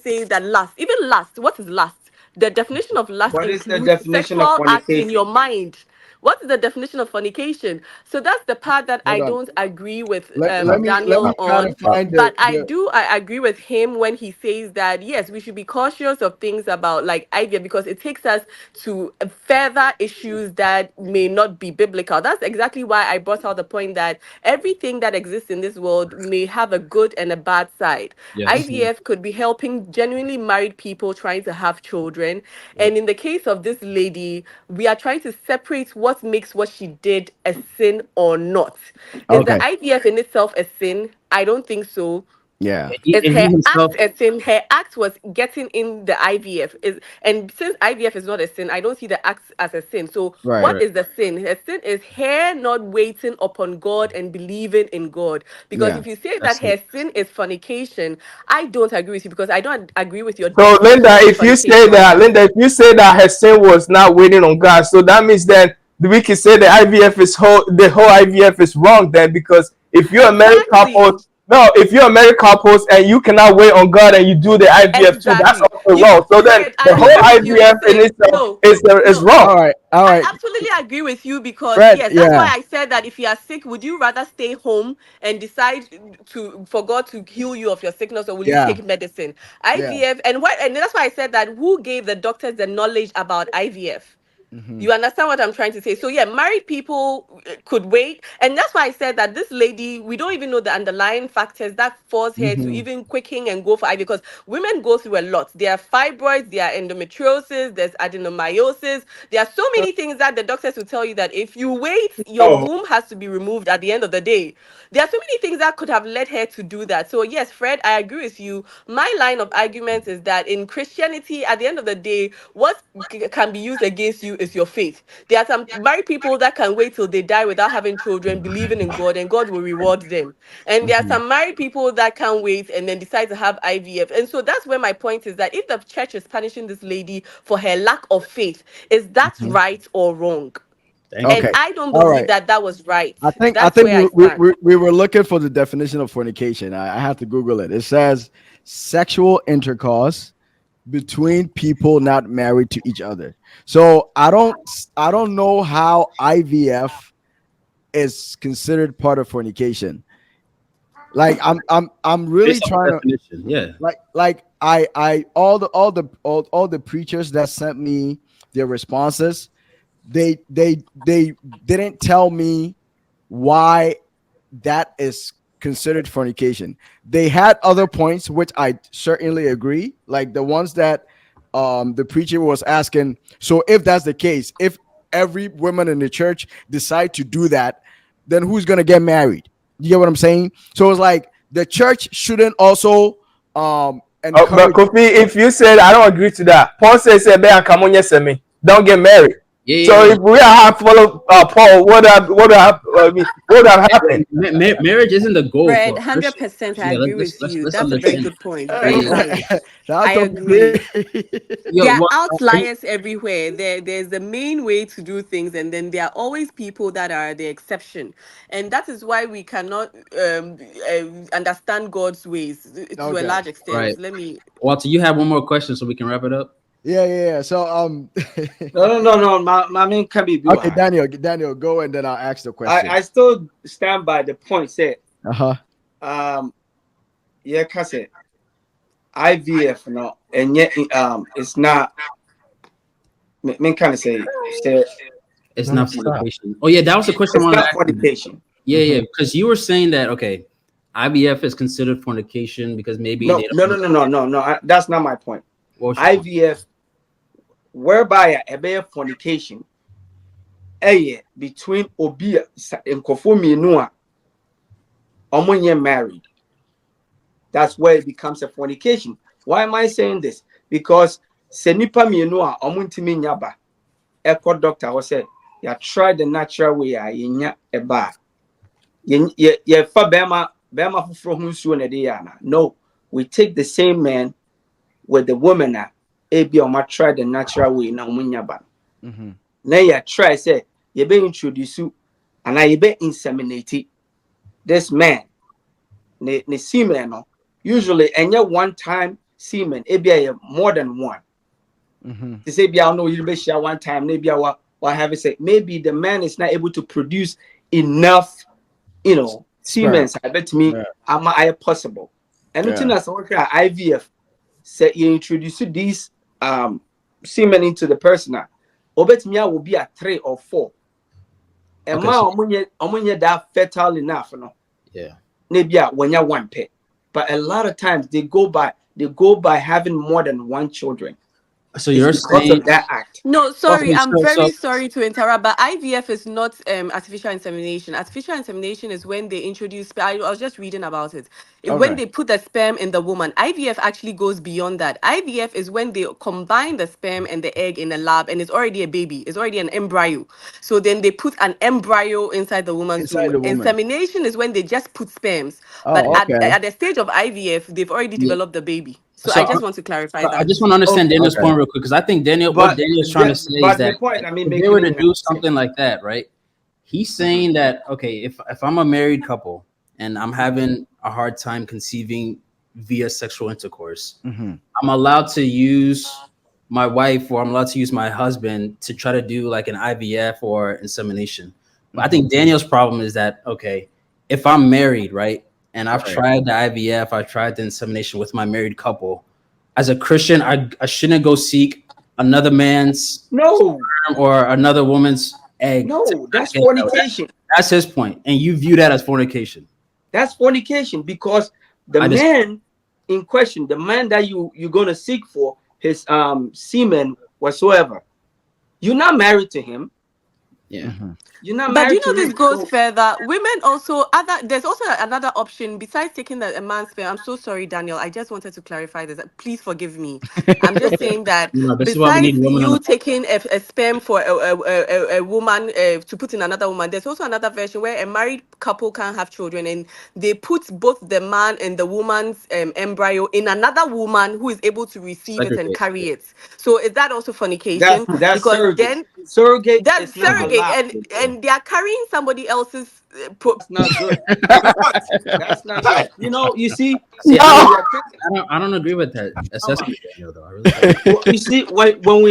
say that lust? Even lust, what is lust? The definition of lust What is the includes definition of sexual acts in your fornication? mind. What is the definition of fornication? So that's the part that I Hold on. don't agree with Let me Daniel try to on. find But I the do I agree with him when he says that yes, we should be cautious of things about like IVF, because it takes us to further issues that may not be biblical. That's exactly why I brought out the point that everything that exists in this world may have a good and a bad side. Yes. IVF could be helping genuinely married people trying to have children. And in the case of this lady, we are trying to separate what makes what she did a sin or not. Is the Okay. IVF in itself a sin? I don't think so. Yeah. Is And he her himself, act a sin? Her act was getting in the IVF. And since IVF is not a sin, I don't see the act as a sin. So Right. what is the sin? Her sin is her not waiting upon God and believing in God. Because Yeah. if you say that that's it. her sin is fornication, I don't agree with you, because I don't agree with your So definition Linda, of if you say fornication. that, her sin was not waiting on God, so that means that we can say the whole IVF is wrong then, because if you're a married Exactly. couple, no, if you're a married couple and you cannot wait on God and you do the IVF too, that's Exactly. also You wrong. So then Fred, I the whole agree with you. IVF in Listen, itself no, is no. wrong. All right. All I right. absolutely agree with you, because Fred, yes, that's why yeah. I said that if you are sick, would you rather stay home and decide for God to heal you of your sickness, or will you Yeah. take medicine? Yeah. IVF, and that's why I said that who gave the doctors the knowledge about IVF? Hmm. You understand what I'm trying to say? So yeah, married people could wait, and that's why I said that this lady, we don't even know the underlying factors that force her to Hmm. even quicken and go for IVF, because women go through a lot. There are fibroids, there are endometriosis, there's adenomyosis. There are so many things that the doctors will tell you that if you wait, your Oh, womb has to be removed at the end of the day. There are so many things that could have led her to do that. So yes, Fred, I agree with you. My line of argument is that in Christianity, at the end of the day, what can be used against you is your faith. There are some married people that can wait till they die without having children, believing in God, and God will reward them. And there are Hmm. some married people that can wait and then decide to have IVF. And so that's where my point is, that if the church is punishing this lady for her lack of faith, is that Hmm. right or wrong? Thank And Okay. you. I don't All believe right. that that was right. I That's think where I stand. we were looking for the definition of fornication. I have to Google it. It says sexual intercourse between people not married to each other. So I don't know how IVF is considered part of fornication. Like I'm really Based on trying the to definition, yeah. like I all the preachers that sent me their responses, they didn't tell me why that is considered fornication. They had other points which I certainly agree, like the ones that the preacher was asking. So if that's the case, if every woman in the church decide to do that, then who's gonna get married? You get what I'm saying? So it's like the church shouldn't also But encourage. Kofi, if you said I don't agree to that, Paul says, "Come on, yes, me, don't get married." Yeah, So yeah, if we have followed Paul, what have yeah. happened? Marriage isn't the goal Fred, for a Christian. 100% I Yeah, agree with you. let's That's a very understand good point. Very that. valid. That's I totally agree. Yo, There are what, outliers everywhere. There's the main way to do things, and then there are always people that are the exception. And that is why we cannot understand God's ways to a okay. large extent. right, Let me. Walter? You have one more question, so we can wrap it up. Yeah. So No. My main can be okay, Daniel, go and then I'll ask the question. I still stand by the point said. Uh-huh. Yeah, cause it IVF no, and yet it's not. Me kind of say It's No, not stop. fornication. Oh yeah, that was the question I it's wanted to not ask you. fornication. Yeah, yeah, because you were saying that okay, IVF is considered fornication because maybe they don't. That's not my point. What was your point? IVF, whereby a be fornication, between Obia and Kofomi Nua, Omonye married. That's where it becomes a fornication. Why am I saying this? Because Se nipa mienu a omuntimi nyaba. Echo doctor was say, ya try the natural way a yenya eba. Ye fa bema fufro hu nsuo na de ya na. No, we take the same man with the woman a ebi o ma try the natural way na omunyaba. Na ya try say ye be introduce and ye be inseminate this man. Ne semen no usually enya one time semen ebi more than one. To say be I know you be share one time maybe what have it say maybe the man is not able to produce enough, semen. I bet me am I possible. And until as IVF say you introduce these semen into the person, obet me will be at 3 or 4. And my omunye that fertile enough, maybe when you one pet. But a lot of times they go by having more than one children. So you're because saying of that act. No, sorry, okay, I'm so very sorry to interrupt, but IVF is not artificial insemination. Artificial insemination is when they introduce, I was just reading about it. When they put the sperm in the woman. IVF actually goes beyond that. IVF is when they combine the sperm and the egg in a lab and it's already a baby, it's already an embryo. So then they put an embryo inside the woman's womb. Insemination is when they just put sperms. But at the stage of IVF, they've already developed the baby. So I just want to clarify that. I just want to understand Daniel's point real quick because I think what Daniel's trying to say is that if they were to do something like that, right? He's saying that okay, if I'm a married couple and I'm having a hard time conceiving via sexual intercourse, I'm allowed to use my wife or I'm allowed to use my husband to try to do like an IVF or insemination. But I think Daniel's problem is that okay, if I'm married, right? And I've tried the IVF, I've tried the insemination with my married couple. As a Christian, I shouldn't go seek another man's sperm or another woman's egg. No, that's fornication. That's his point. And you view that as fornication. That's fornication because the man in question, the man that you're going to seek for his semen whatsoever, you're not married to him. Yeah. You're not but married you know to this goes further. Women also there's also another option besides taking a man's sperm. I'm so sorry, Daniel. I just wanted to clarify this. Please forgive me. I'm just saying that this is why we need besides women you taking a sperm for a woman to put in another woman, there's also another version where a married couple can have children and they put both the man and the woman's embryo in another woman who is able to receive it and carry it. So is that also fornication? That's because surrogate. then Surrogate that's is not surrogate allowed. and they are carrying somebody else's That's not good. That's not good. You see, I don't agree with that assessment, Daniel, though. I really don't. you see, when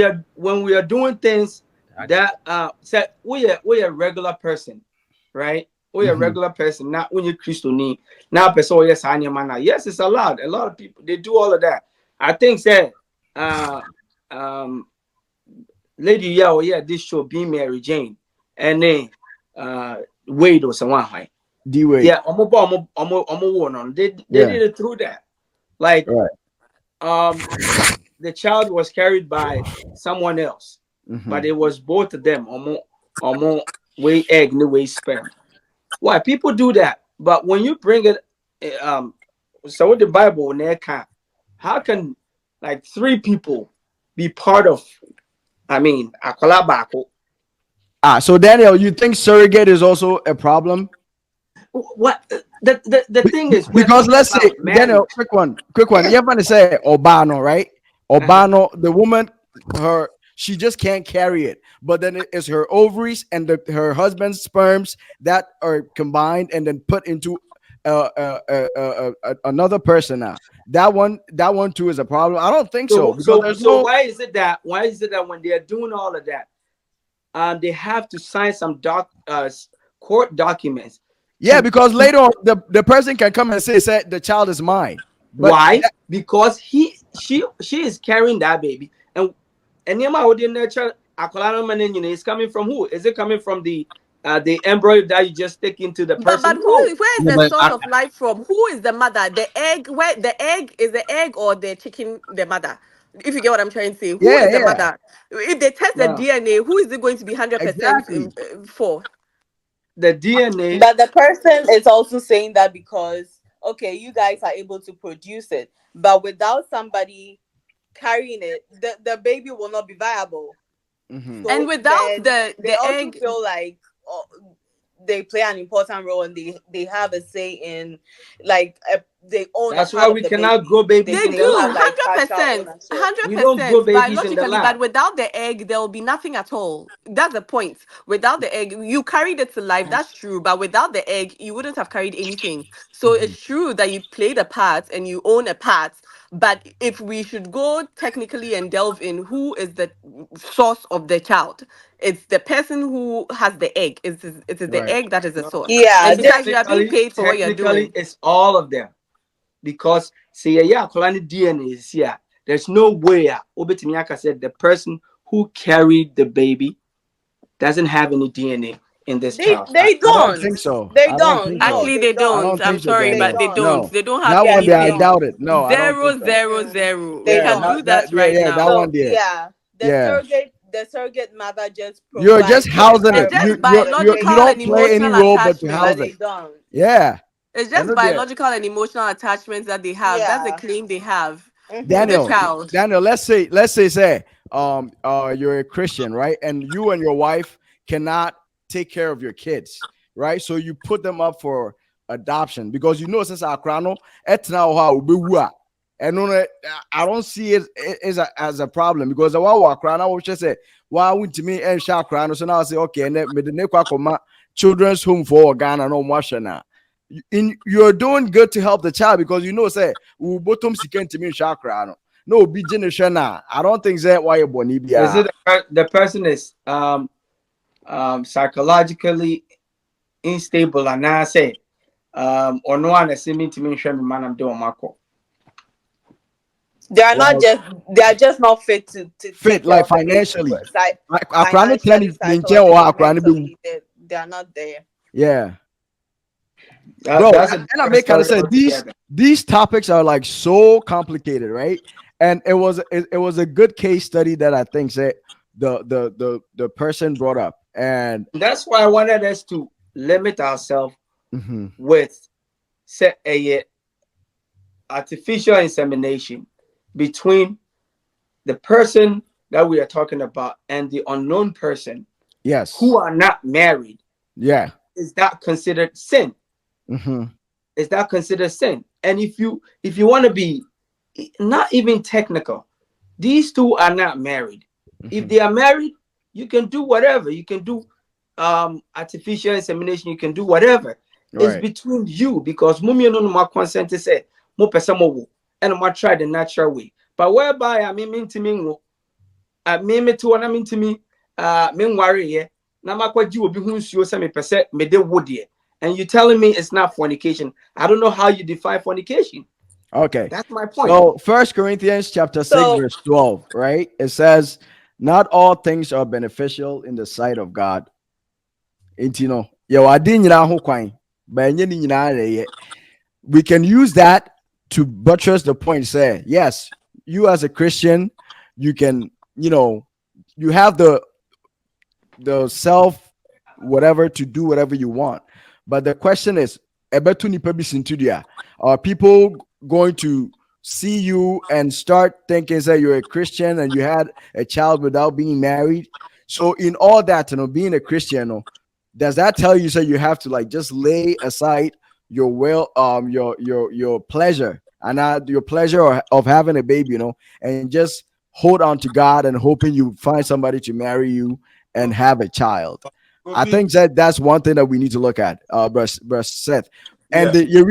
we are doing things that say we are regular person, right? We are regular person, not when you Christian need. Now, person yes, yes, it's allowed. A lot of people they do all of that. I think say, lady, yeah, this show be Mary Jane, and then Wade or someone high. D-Wade. Yeah, they did it through that. Like the child was carried by someone else, but it was both of them almost way egg no way sperm. Why people do that? But when you bring it so with the Bible how can like 3 people be part of akwala bako? So Daniel, you think surrogate is also a problem? What the thing is because let's say Daniel, quick one. You're going to say Obano, right? Obano, the woman, she just can't carry it, but then it's her ovaries and her husband's sperms that are combined and then put into another person. Now that one too is a problem. I don't think so. So why is it that when they are doing all of that, they have to sign some court documents? Yeah, because later on the person can come and say the child is mine. But why? Because she is carrying that baby, and nature is coming from who? Is it coming from the embryo that you just stick into the person? But where is the source of life from? Who is the mother? The egg? Where the egg is the egg or the chicken? The mother. If you get what I'm trying to say, who is the mother? If they test the DNA, who is it going to be 100% for? The DNA. But the person is also saying that because okay, you guys are able to produce it, but without somebody carrying it, the baby will not be viable. Mm-hmm. So And without then the they also egg, feel like they play an important role and they have a say in, like, they own That's a why part we of the cannot baby. grow babies they in do the lab. Like partial 100%, ownership. We don't grow 100% babies in the biologically, lab. but without the egg, there will be nothing at all. That's the point. Without the egg, you carried it to life. That's true. But without the egg, you wouldn't have carried anything. So it's true that you played a part and you own a part. But if we should go technically and delve in who is the source of the child, it's the person who has the egg. It is the Right. egg that is the No, source. Yeah, And besides, you are being paid for what you're technically, doing. it's all of them. Because see, yeah, DNA is here. There's no way Obetimiaka said the person who carried the baby doesn't have any DNA in this child. they I don't don't. think so. They I don't don't. think so. No, Actually, they they I don't. don't. don't I'm think so, sorry, They but Daniel. they don't. don't. No, They don't have that Yeah, one any there, they I thing. don't. doubt it. No, I don't think Zero, so. zero, zero. We They Yeah, can don't. do that yeah, right yeah, that now. one So there. yeah, Yeah, the surrogate mother just you're just provides housing It's it. whatever just You biological the don't and play baby any emotional needs, role but to but house attachment. it. they don't. Yeah, It's I just know there. biological and emotional attachments that they have. That's the Yeah. claim they have to the Mm-hmm. child. Daniel, say you're a Christian, right? And you and your wife cannot take care of your kids, right? So you put them up for adoption because you know since our crown, it's now how and I don't see it as a problem because the wow crown I was just say why wouldn't me and shark crown so now I say okay and then with the children's home for Ghana no more now. You're doing good to help the child because you know say we bottom second to me chakra no be generation. I don't think that why you born Is Ibia. it the person is psychologically unstable and I say or no one is seeming to me shame man I'm doing my call. They are not Well, just they are just not fit to fit take care like of the baby. financially. Financially, psychologically, mentally, they are not there. Yeah, bro. That's a And I different make kind of story say altogether. these topics are like so complicated, right? And it was a good case study that I think said the person brought up, and That's why I wanted us to limit ourselves mhm, with say a artificial insemination between the person that we are talking about and the unknown person yes, who are not married. yeah, Is that considered sin? hmm, Is that considered sin? And if you want to be not even technical, these two are not married. If they are married, you can do whatever. You can do artificial insemination, you can do whatever. It's right, between you because mummy no more consent to say mo pesa mo wo and mo try the natural way. But whereby I mean to me me to one I mean to me me worry yeah na makwaji obi hu nsuo se me pese me de wo de. And you telling me it's not fornication. I don't know how you define fornication. okay. That's my point. So First Corinthians chapter 6 So verse 12, right? It says, "Not all things are beneficial in the sight of God." You know, we can use that to buttress the point. Say, yes, you as a Christian, you can, you have the self whatever to do whatever you want. But the question is, are people going to see you and start thinking that you're a Christian and you had a child without being married? So in all that, being a Christian, does that tell you you have to like just lay aside your your pleasure and your pleasure of having a baby, and just hold on to God and hoping you find somebody to marry you and have a child? I think that's one thing that we need to look at, Bruh Seth. And Yes.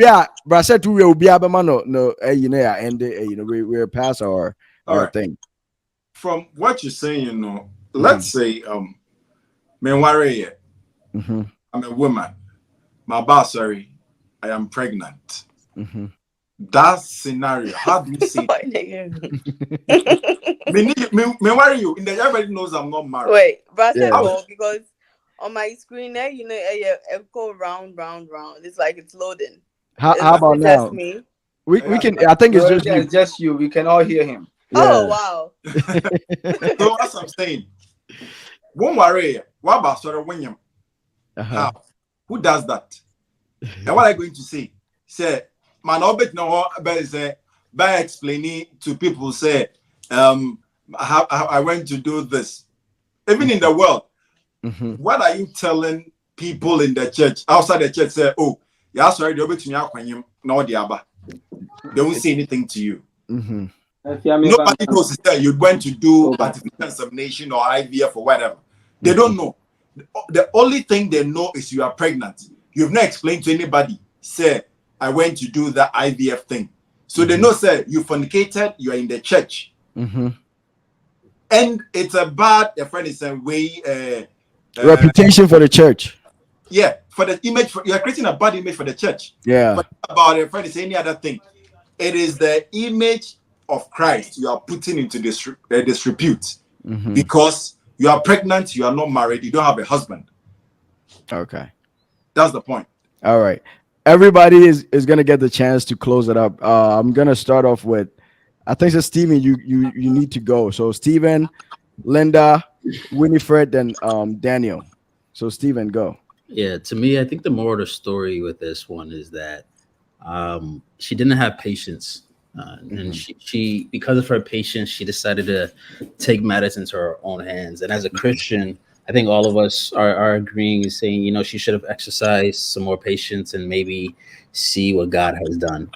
Bruh Seth, we will be able and we're past our All right. thing. From what you're saying, let's say, Mm-hmm. I'm a woman. My boss, sorry, I am pregnant. Mm-hmm. That scenario, how do you see me worry you? Everybody knows I'm not married. wait, but Yeah. because on my screen there, it go round. It's like it's loading. How Is about it just now? me? We can. I think it's No, just yeah, you. it's just you. We can all hear him. Oh Yeah. wow. So as I'm saying, won't worry. What about William? Uh-huh. How? Who does that? And what I'm going to say, man, I'll bet no by explaining to people say um, I went to do this. Even in the world, Mm-hmm. what are you telling people in the church, outside the church, say, oh, yeah, sorry, they'll be to me, no, they won't say anything to you. Mm-hmm. Nobody knows that you went to do Go back. artificial insemination or IVF or whatever. They Mm-hmm. don't know. The only thing they know is you are pregnant. You've not explained to anybody, say, I went to do the IVF thing. So they know, say, you fornicated, you are in the church. Mm-hmm. And it's a bad, a friend is a way, Reputation for the church. yeah, for the image, you're creating a bad image for the church. Yeah. But about a friend is any other thing. It is the image of Christ you are putting into disrepute Mm-hmm. because you are pregnant, you are not married, you don't have a husband. Okay. That's the point. All right. Everybody is gonna get the chance to close it up. I'm gonna start off with, I think so Steven, you need to go. So Steven, Linda, Winifred, and Daniel. So Steven, go. Yeah, to me, I think the moral of the story with this one is that she didn't have patience, Mm-hmm. and she because of her patience, she decided to take matters into her own hands. And as a Christian, I think all of us are agreeing and saying, she should have exercised some more patience and maybe see what God has done.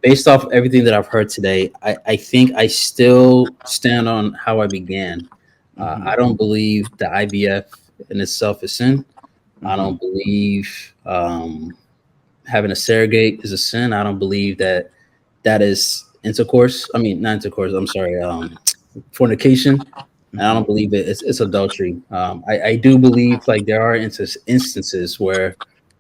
Based off everything that I've heard today, I think I still stand on how I began. Mm-hmm. I don't believe the IVF in itself is sin. I Mm-hmm. don't believe having a surrogate is a sin. I don't believe that is intercourse. I mean, not intercourse. I'm sorry, fornication. And I Mm-hmm. don't believe it's adultery. I do believe like there are instances where,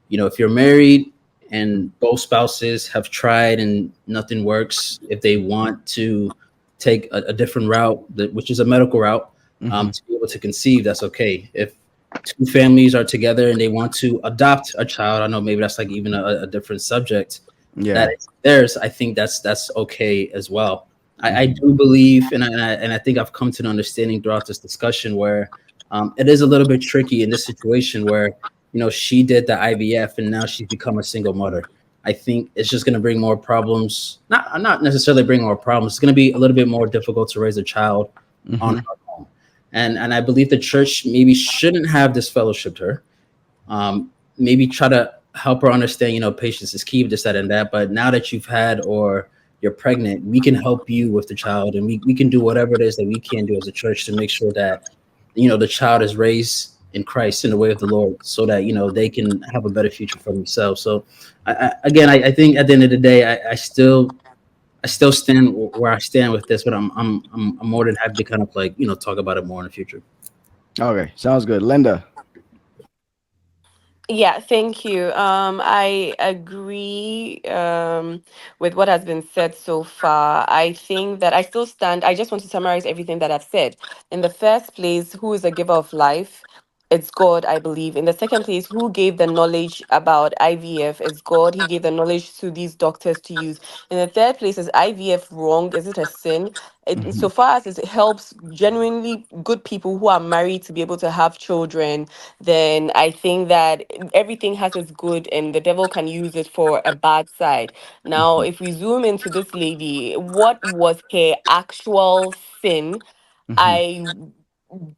if you're married and both spouses have tried and nothing works, if they want to take a different route, which is a medical route, Mm-hmm. to be able to conceive, that's okay. If two families are together and they want to adopt a child, I know maybe that's like even a different subject. That Yeah. is theirs. I think that's okay as well. I Mm-hmm. do believe, and I think I've come to an understanding throughout this discussion where it is a little bit tricky in this situation where she did the IVF and now she's become a single mother. I think it's just going to bring more problems. Not necessarily bring more problems. It's going to be a little bit more difficult to raise a child on Mm-hmm. her own. And I believe the church maybe shouldn't have disfellowshipped her. Maybe try to help her understand, patience is key, this, that, and that. But now that you've had or you're pregnant, we can help you with the child, and we can do whatever it is that we can do as a church to make sure that, the child is raised in Christ in the way of the Lord so that, they can have a better future for themselves. So I think at the end of the day, I still stand where I stand with this, but I'm more than happy to kind of like, talk about it more in the future. Okay. Sounds good. Linda. Yeah, thank you. I agree with what has been said so far. I think that I still stand. I just want to summarize everything that I've said. In the first place, who is the giver of life? It's God, I believe. In the second place, who gave the knowledge about IVF? It's God. He gave the knowledge to these doctors to use. In the third place, is IVF wrong? Is it a sin? Mm-hmm. So far as it helps genuinely good people who are married to be able to have children, then I think that everything has its good and the devil can use it for a bad side. Now, Mm-hmm. if we zoom into this lady, what was her actual sin? Mm-hmm. I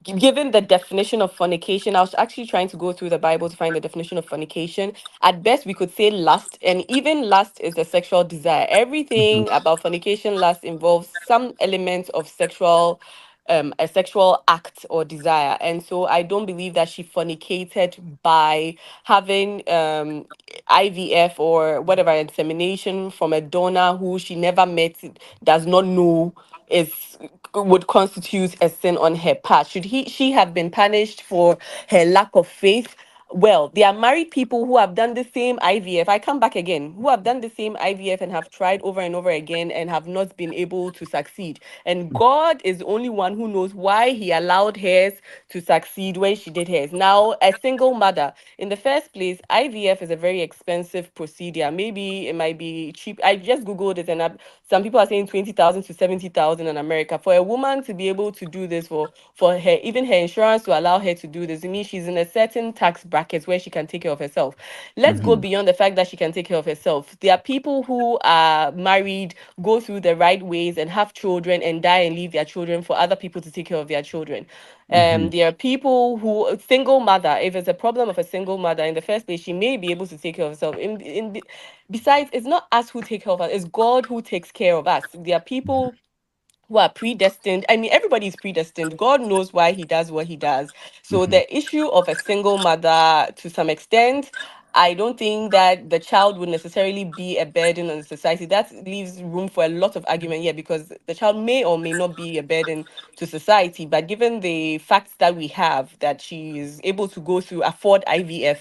Given the definition of fornication, I was actually trying to go through the Bible to find the definition of fornication. At best, we could say lust, and even lust is a sexual desire. Mm-hmm. Everything about fornication, lust involves some element of a sexual act or desire. And so I don't believe that she fornicated by having IVF or whatever insemination from a donor who she never met, does not know is would constitute a sin on her part. Should she have been punished for her lack of faith? Well, there are married people who have done the same IVF. I come back again, who have done the same IVF and have tried over and over again and have not been able to succeed. And God is the only one who knows why He allowed hers to succeed when she did hers. Now, a single mother, in the first place, IVF is a very expensive procedure. Maybe it might be cheap. I just Googled it and some people are saying 20,000 to 70,000 in America. For a woman to be able to do this, for her, even her insurance to allow her to do this, it means she's in a certain tax bracket. brackets where she can take care of herself. Let's go Mm-hmm. beyond the fact that she can take care of herself. There are people who are married, go through the right ways, and have children and die and leave their children for other people to take care of their children. Mm-hmm. There are people who, single mother, if it's a problem of a single mother in the first place, she may be able to take care of herself. Besides, it's not us who take care of us, it's God who takes care of us. There are people who are predestined. I mean, everybody is predestined. God knows why he does what he does. So Mm-hmm. the issue of a single mother, to some extent, I don't think that the child would necessarily be a burden on the society. That leaves room for a lot of argument here, because the child may or may not be a burden to society. But given the facts that we have, that she is able to go through, afford IVF,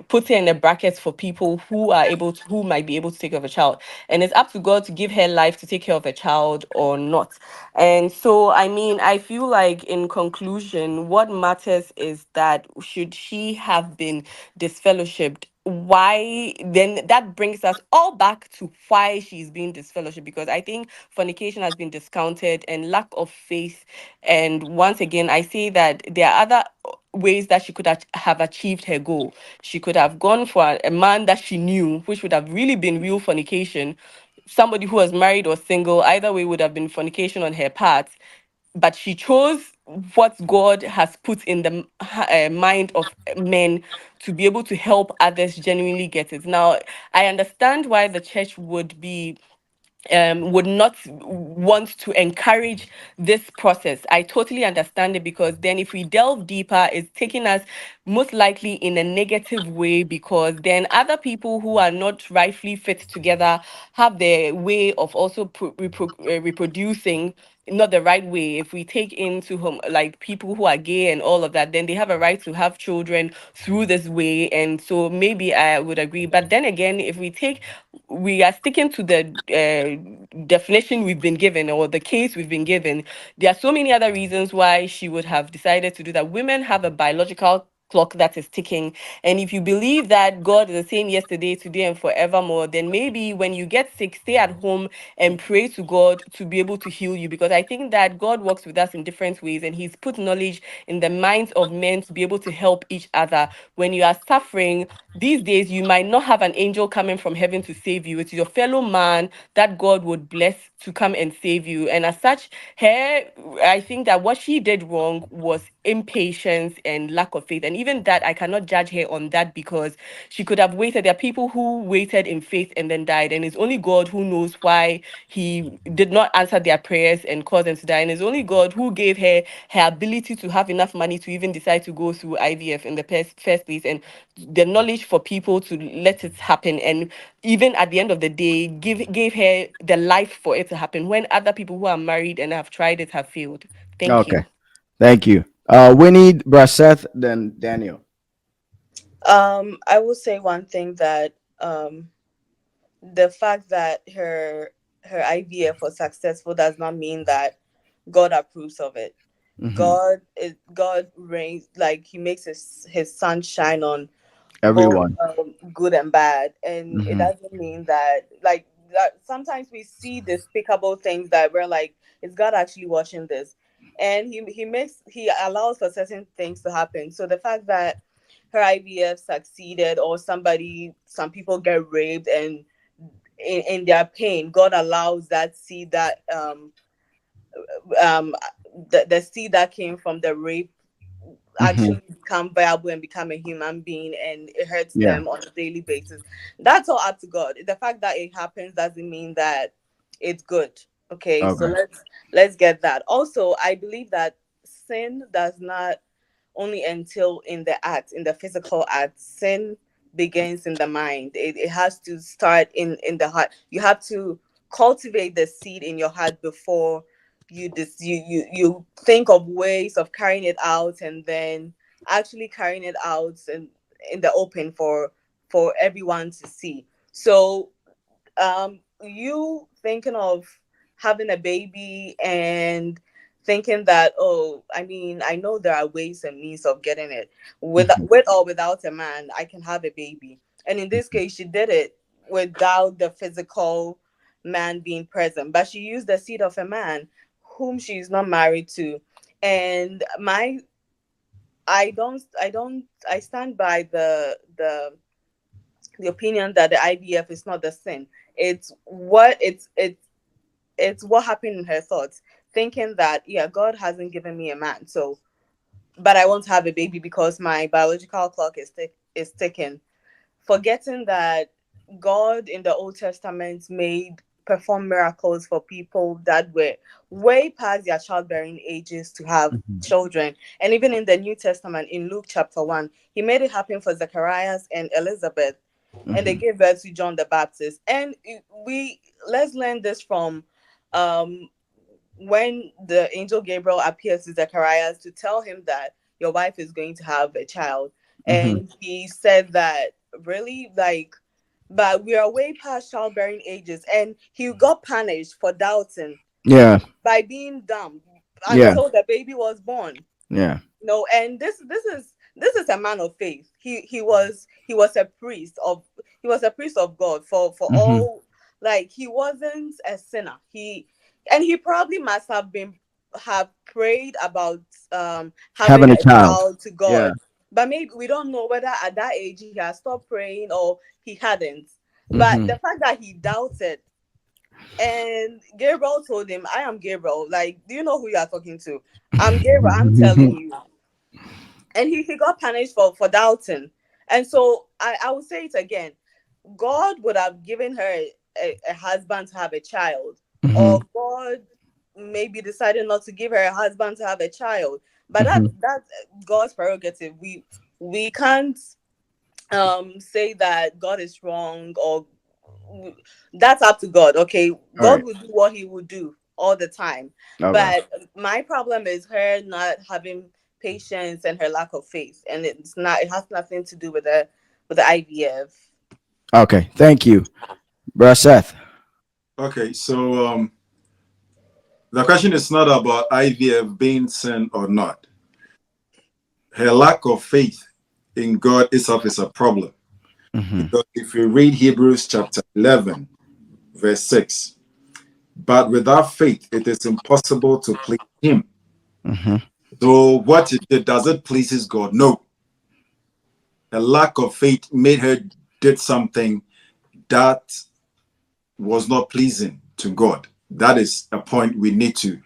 put her in the brackets for people who are able to, who might be able to take care of a child. And it's up to God to give her life to take care of a child or not. And so, I mean, I feel like in conclusion, what matters is that should she have been disfellowshipped, why, then that brings us all back to why she's being disfellowshipped, because I think fornication has been discounted and lack of faith. And once again, I say that there are other ways that she could have achieved her goal. She could have gone for a man that she knew, which would have really been real fornication. Somebody who was married or single, either way would have been fornication on her part. But she chose what God has put in the mind of men to be able to help others genuinely get it. Now, I understand why the church would not want to encourage this process. I totally understand it, because then if we delve deeper, it's taking us most likely in a negative way, because then other people who are not rightfully fit together have their way of also reproducing not the right way. If we take into like people who are gay and all of that, then they have a right to have children through this way. And so maybe I would agree. But then again, if we are sticking to the definition we've been given, or the case we've been given, there are so many other reasons why she would have decided to do that. Women have a biological clock that is ticking. And if you believe that God is the same yesterday, today, and forevermore, then maybe when you get sick, stay at home and pray to God to be able to heal you. Because I think that God works with us in different ways, and He's put knowledge in the minds of men to be able to help each other. When you are suffering, these days you might not have an angel coming from heaven to save you. It's your fellow man that God would bless to come and save you. And as such, her, I think that what she did wrong was impatience and lack of faith. And even that, I cannot judge her on that, because she could have waited. There are people who waited in faith and then died, and it's only God who knows why He did not answer their prayers and cause them to die. And it's only God who gave her her ability to have enough money to even decide to go through IVF in the first place, and the knowledge for people to let it happen. And even at the end of the day, gave her the life for it to happen, when other people who are married and have tried it have failed. Thank Okay. you. Thank you. We need Braseth, then Daniel. I will say one thing, that the fact that her IVF was successful does not mean that God approves of it. Mm-hmm. God reigns, like He makes his sun shine on both Everyone. good and bad, and it Mm-hmm. doesn't mean that, like, that sometimes we see despicable things that we're like, is God actually watching this? And he allows for certain things to happen. So the fact that her IVF succeeded, or some people get raped, and in their pain, God allows that seed, that um the seed that came from the rape, Mm-hmm. actually become viable and become a human being, and it hurts Yeah. them on a daily basis. That's all up to God. The fact that it happens doesn't mean that it's good. Okay, so Okay. let's get that. Also, I believe that sin does not only entail in the act, in the physical act. Sin begins in the mind. It has to start in the heart. You have to cultivate the seed in your heart before you think of ways of carrying it out, and then actually carrying it out and in the open for everyone to see. So you thinking of having a baby and thinking that, oh, I mean, I know there are ways and means of getting it, Mm-hmm. with or without a man, I can have a baby. And in this case, she did it without the physical man being present, but she used the seed of a man whom she is not married to. And I stand by the opinion that the IVF is not the sin. It's what happened in her thoughts, thinking that, yeah, God hasn't given me a man, so but I want to have a baby because my biological clock is ticking, forgetting that God in the Old Testament perform miracles for people that were way past their childbearing ages to have children. And even in the New Testament, in Luke chapter 1, he made it happen for Zacharias and Elizabeth, and they gave birth to John the Baptist. And let's learn this from when the angel Gabriel appears to Zacharias to tell him that your wife is going to have a child. And he said that, really, like, but we are way past childbearing ages. And he got punished for doubting. Yeah. By being dumb Yeah. until the baby was born. Yeah. No, and this is a man of faith. He was a priest of God for all. Like, he wasn't a sinner. He probably must have prayed about having Having a a child. child to God. Yeah. But maybe we don't know whether at that age he had stopped praying or he hadn't. But the fact that he doubted, and Gabriel told him, I am Gabriel. Like, do you know who you are talking to? I'm Gabriel, I'm telling you. And he got punished for doubting. And so I will say it again. God would have given her a husband to have a child. Or God maybe decided not to give her a husband to have a child. But that's God's prerogative. We can't say that God is wrong, or that's up to God. Okay, God will do what he will do all the time. But my problem is her not having patience and her lack of faith, and it has nothing to do with the IVF. Okay, thank you, bro. Seth. Okay, so the question is not about IVF being sin or not. Her lack of faith in God itself is a problem. Because if you read Hebrews chapter 11, verse 6, but without faith, it is impossible to please him. So what it did, does it pleases God? No. A lack of faith made her did something that was not pleasing to God. That is a point we need to,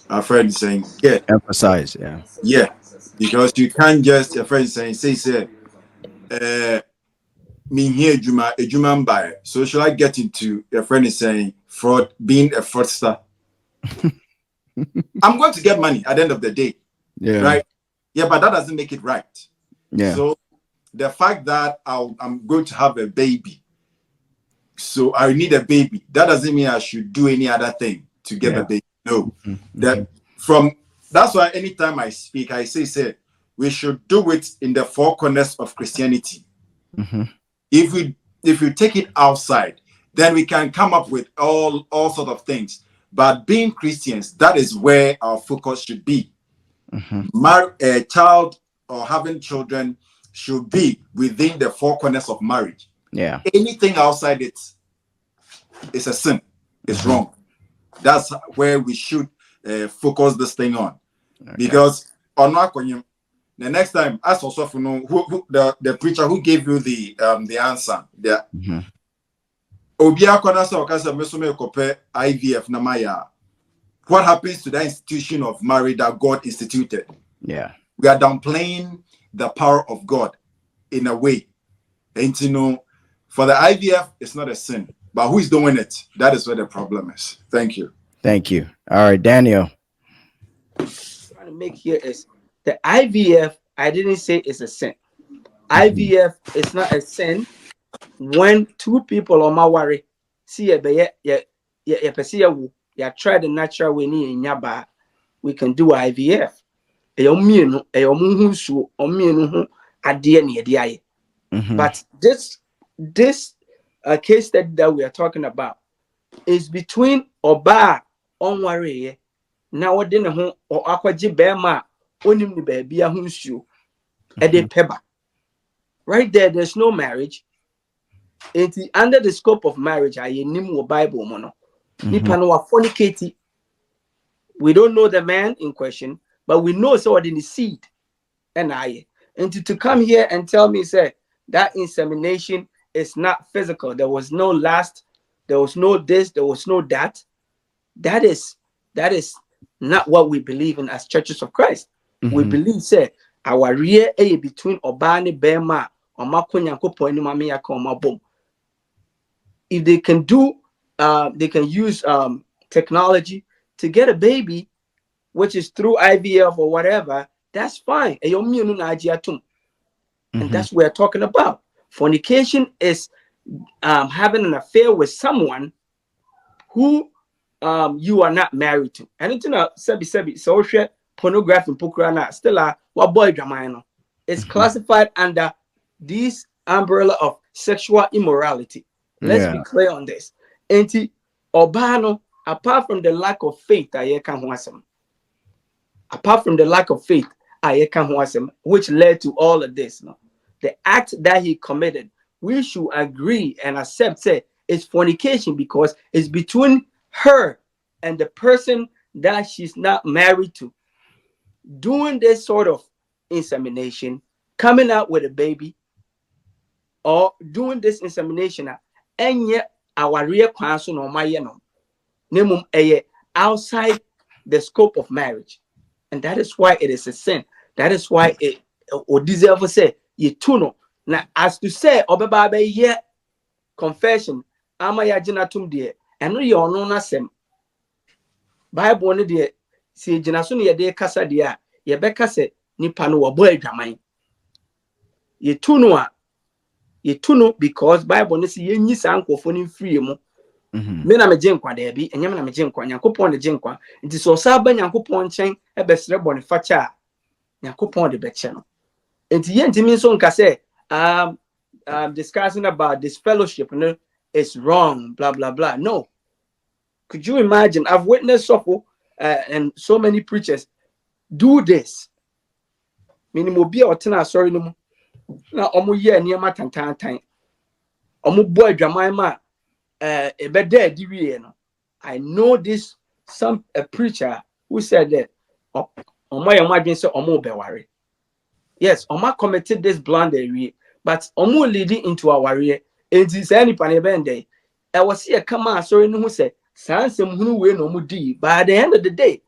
our friend is saying, emphasize. Yeah. Yeah. Because you can't just, your friend saying, me here, Juma, so should I get into, your friend is saying, fraud, being a fraudster? I'm going to get money at the end of the day. Yeah. Right? Yeah, but that doesn't make it right. Yeah. So the fact that I'm going to have a baby, so I need a baby, that doesn't mean I should do any other thing to get a baby. No. That's why anytime I speak, I say we should do it in the four corners of Christianity. If we take it outside, then we can come up with all sort of things. But being Christians, that is where our focus should be. A child or having children should be within the four corners of marriage. Yeah. Anything outside it is a sin. It's wrong. That's where we should focus this thing on. Okay. Because the next time, ask also who the preacher who gave you the answer. IVF namaya. What happens to that institution of marriage that God instituted? Yeah. We are downplaying the power of God in a way. And for the IVF, it's not a sin. But who is doing it? That is where the problem is. Thank you. Thank you. All right, Daniel. What I'm trying to make here is the IVF, I didn't say it's a sin. IVF is not a sin when two people on my worry see a you try the natural way in yaba, we can do IVF. But this case that we are talking about is between Oba on worry now what dinner home or aquaji bema onim ni baby a hunsu e de peba. Right there's no marriage. It's under the scope of marriage. I nim Bible mono. Nipa no we don't know the man in question, but we know someone in the seed. and to come here and tell me, say, that insemination is not physical. There was no lust, there was no this, there was no that. That is not what we believe in as Churches of Christ. We believe, say, our real between Obani Bema or Makunyanko ni Mami Yako. If they can do, they can use technology to get a baby, which is through IVF or whatever, that's fine. And that's what we're talking about. Fornication is having an affair with someone who you are not married to. And it's not social pornography still what boy drama. It's classified under this umbrella of sexual immorality. Let's be clear on this. Enti Obano, apart from the lack of faith, which led to all of this. No? The act that he committed, we should agree and accept, say, it's fornication because it's between her and the person that she's not married to. Doing this sort of insemination, coming out with a baby, or doing this insemination, and yet our real counsel no my outside the scope of marriage. And that is why it is a sin. That is why it or deserve to say you tuno. Now, as to say Obababe ye confession, Amaya Jinatum dear, and we all know nasem. Bible on dear, see Jinasun ye de casa dia, ye beka se nipano wa boy jamai. Ye tuno because Bible ne si ye nyisa anko phone free mo. Me na me jenkwa debi, enyam na me jenkwa, Nyankopon de jenkwa. Nti so sa ba Nyankopon chen e besre bone facha. Nyankopon de beche no. Nti ye ntimi so nka se discussing about disfellowship, you know, it's wrong, blah blah blah. No. Could you imagine? I've witnessed and so many preachers do this. Minimo bia otena sorry no. Na omo ye niema tantan. Omo boy dwaman ma I know this a preacher who said that yes, Oma committed this blunder, but Omo leading into our career. It is any panebende. I was here come on, sorry, no who said Sansem who will no mudi. But at the end of the day,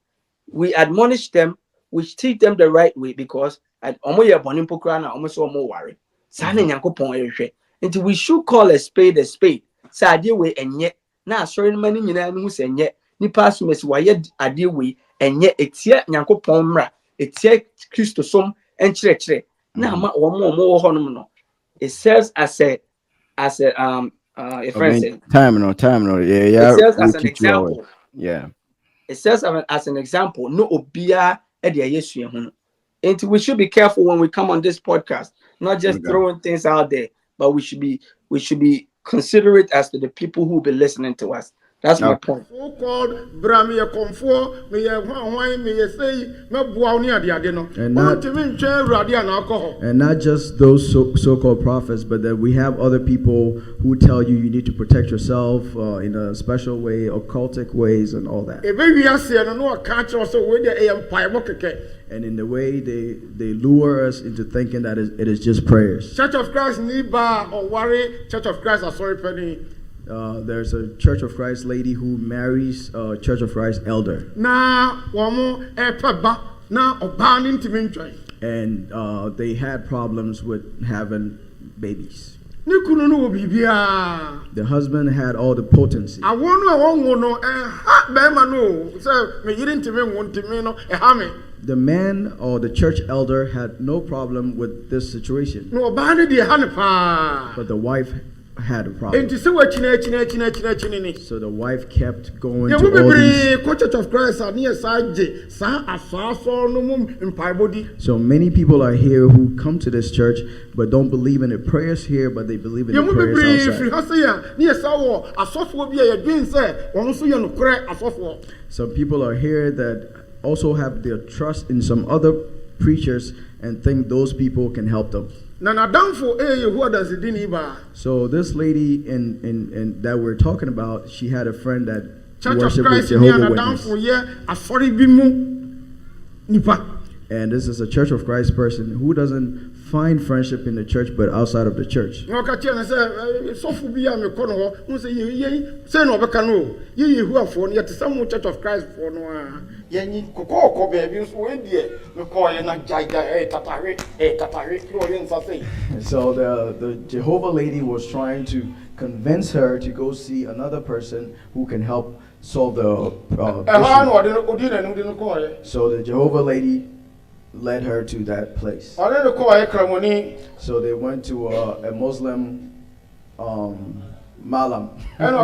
we admonish them, we teach them the right way because at Omoya Bonimpokrana almost more worry. Sana Yankopon until we should call a spade a spade. Sadie way and yet now sorry many who say yet ni pass miss why yet a dear way and yet it's yet Yanko Pomra, it's yet Christosom and Chre. Now one more honomo. It serves as a friend said terminal. Yeah. It serves as an example. Yeah. It serves as an example. No obia edia yesu. And we should be careful when we come on this podcast, not just throwing things out there, but we should be considerate as to the people who will be listening to us. That's my point. So-called and not just those so-called prophets, but that we have other people who tell you need to protect yourself in a special way, occultic ways, and all that. And in the way they lure us into thinking that it is just prayers. Church of Christ Niba or worry. Church of Christ sorry penny. There's a Church of Christ lady who marries a Church of Christ elder. And they had problems with having babies. The husband had all the potency. The man or the church elder had no problem with this situation. But the wife had a problem. So the wife kept going to all these. So many people are here who come to this church but don't believe in the prayers here, but they believe in the prayers outside. Some people are here that also have their trust in some other preachers and think those people can help them. So this lady in that we're talking about, she had a friend that worshiped with Jehovah's Witness. And this is a Church of Christ person who doesn't find friendship in the church but outside of the church. Church of Christ for no. So the Jehovah lady was trying to convince her to go see another person who can help solve the issue. So the Jehovah lady led her to that place. So they went to a Muslim malam. And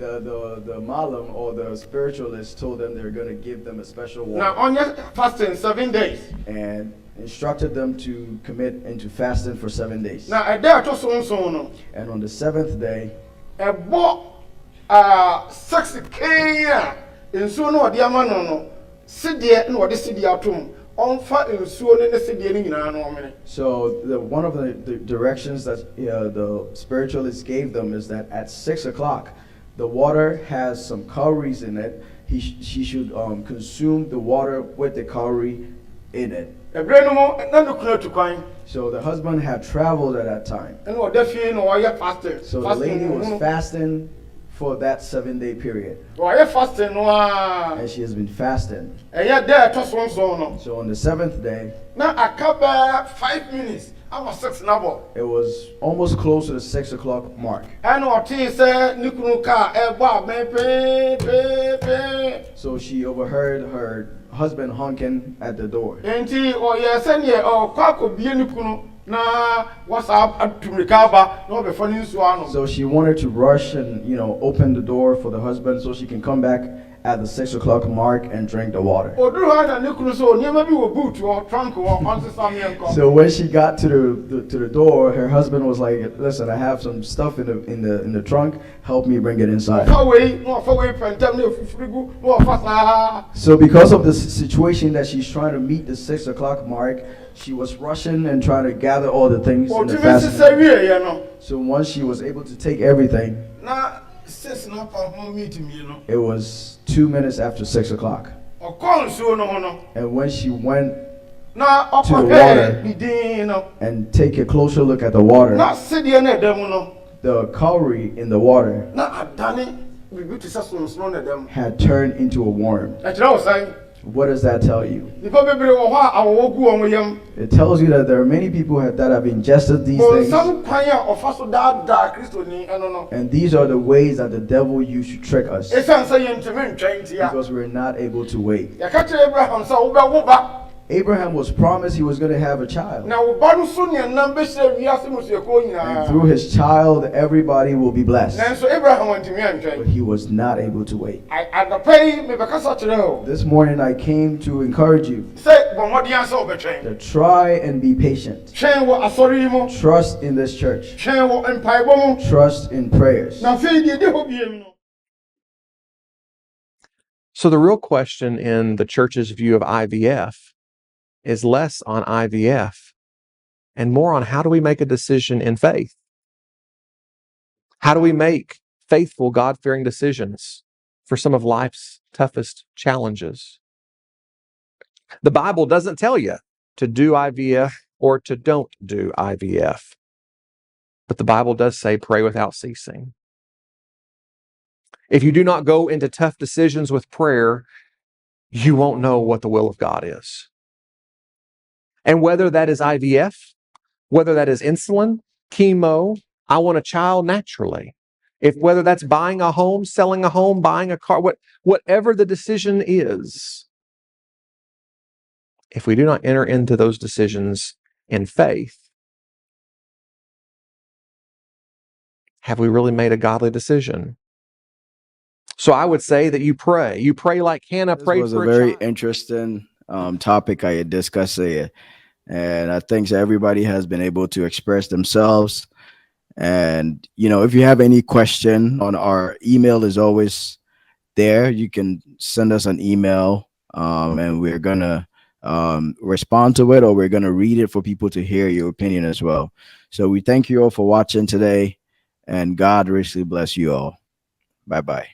the malam or the spiritualist told them they're going to give them a special water. Now on your fasting 7 days. And instructed them to commit into fasting for 7 days. Now a day to so. And on the 7th day, a bo 6k in so no dia no sidie no de sidie atom onfa ensuo ne sidie ni nyina no omene. So one of the directions that the spiritualists gave them is that at 6 o'clock the water has some calories in it. She should consume the water with the calorie in it. So the husband had traveled at that time. So the lady was fasting for that 7-day period. And she has been fasting. So on the 7th day, now 5 minutes. It was almost close to the 6 o'clock mark. So she overheard her husband honking at the door. So she wanted to rush and open the door for the husband so she can come back at the 6 o'clock mark and drink the water. So when she got to the door, her husband was like, "Listen, I have some stuff in the trunk. Help me bring it inside." So because of the situation that she's trying to meet the 6 o'clock mark, she was rushing and trying to gather all the things in the fasting. So once she was able to take everything, it was 2 minutes after 6 o'clock. And when she went to the water and take a closer look at the water, the calorie in the water had turned into a worm. What does that tell you? It tells you that there are many people that have ingested these things. And these are the ways that the devil used to trick us. Because we're not able to wait. Abraham was promised he was going to have a child. And through his child, everybody will be blessed. But he was not able to wait. This morning I came to encourage you to try and be patient. Trust in this church. Trust in prayers. So the real question in the church's view of IVF is less on IVF and more on how do we make a decision in faith? How do we make faithful, God-fearing decisions for some of life's toughest challenges? The Bible doesn't tell you to do IVF or to don't do IVF, but the Bible does say pray without ceasing. If you do not go into tough decisions with prayer, you won't know what the will of God is. And whether that is IVF, whether that is insulin, chemo, I want a child naturally. Whether that's buying a home, selling a home, buying a car, whatever the decision is, if we do not enter into those decisions in faith, have we really made a godly decision? So I would say that you pray. You pray like Hannah prayed for a child. This was a very interesting topic I had discussed here. And I think everybody has been able to express themselves. And, if you have any question, on our email is always there. You can send us an email and we're going to respond to it, or we're going to read it for people to hear your opinion as well. So we thank you all for watching today, and God richly bless you all. Bye-bye.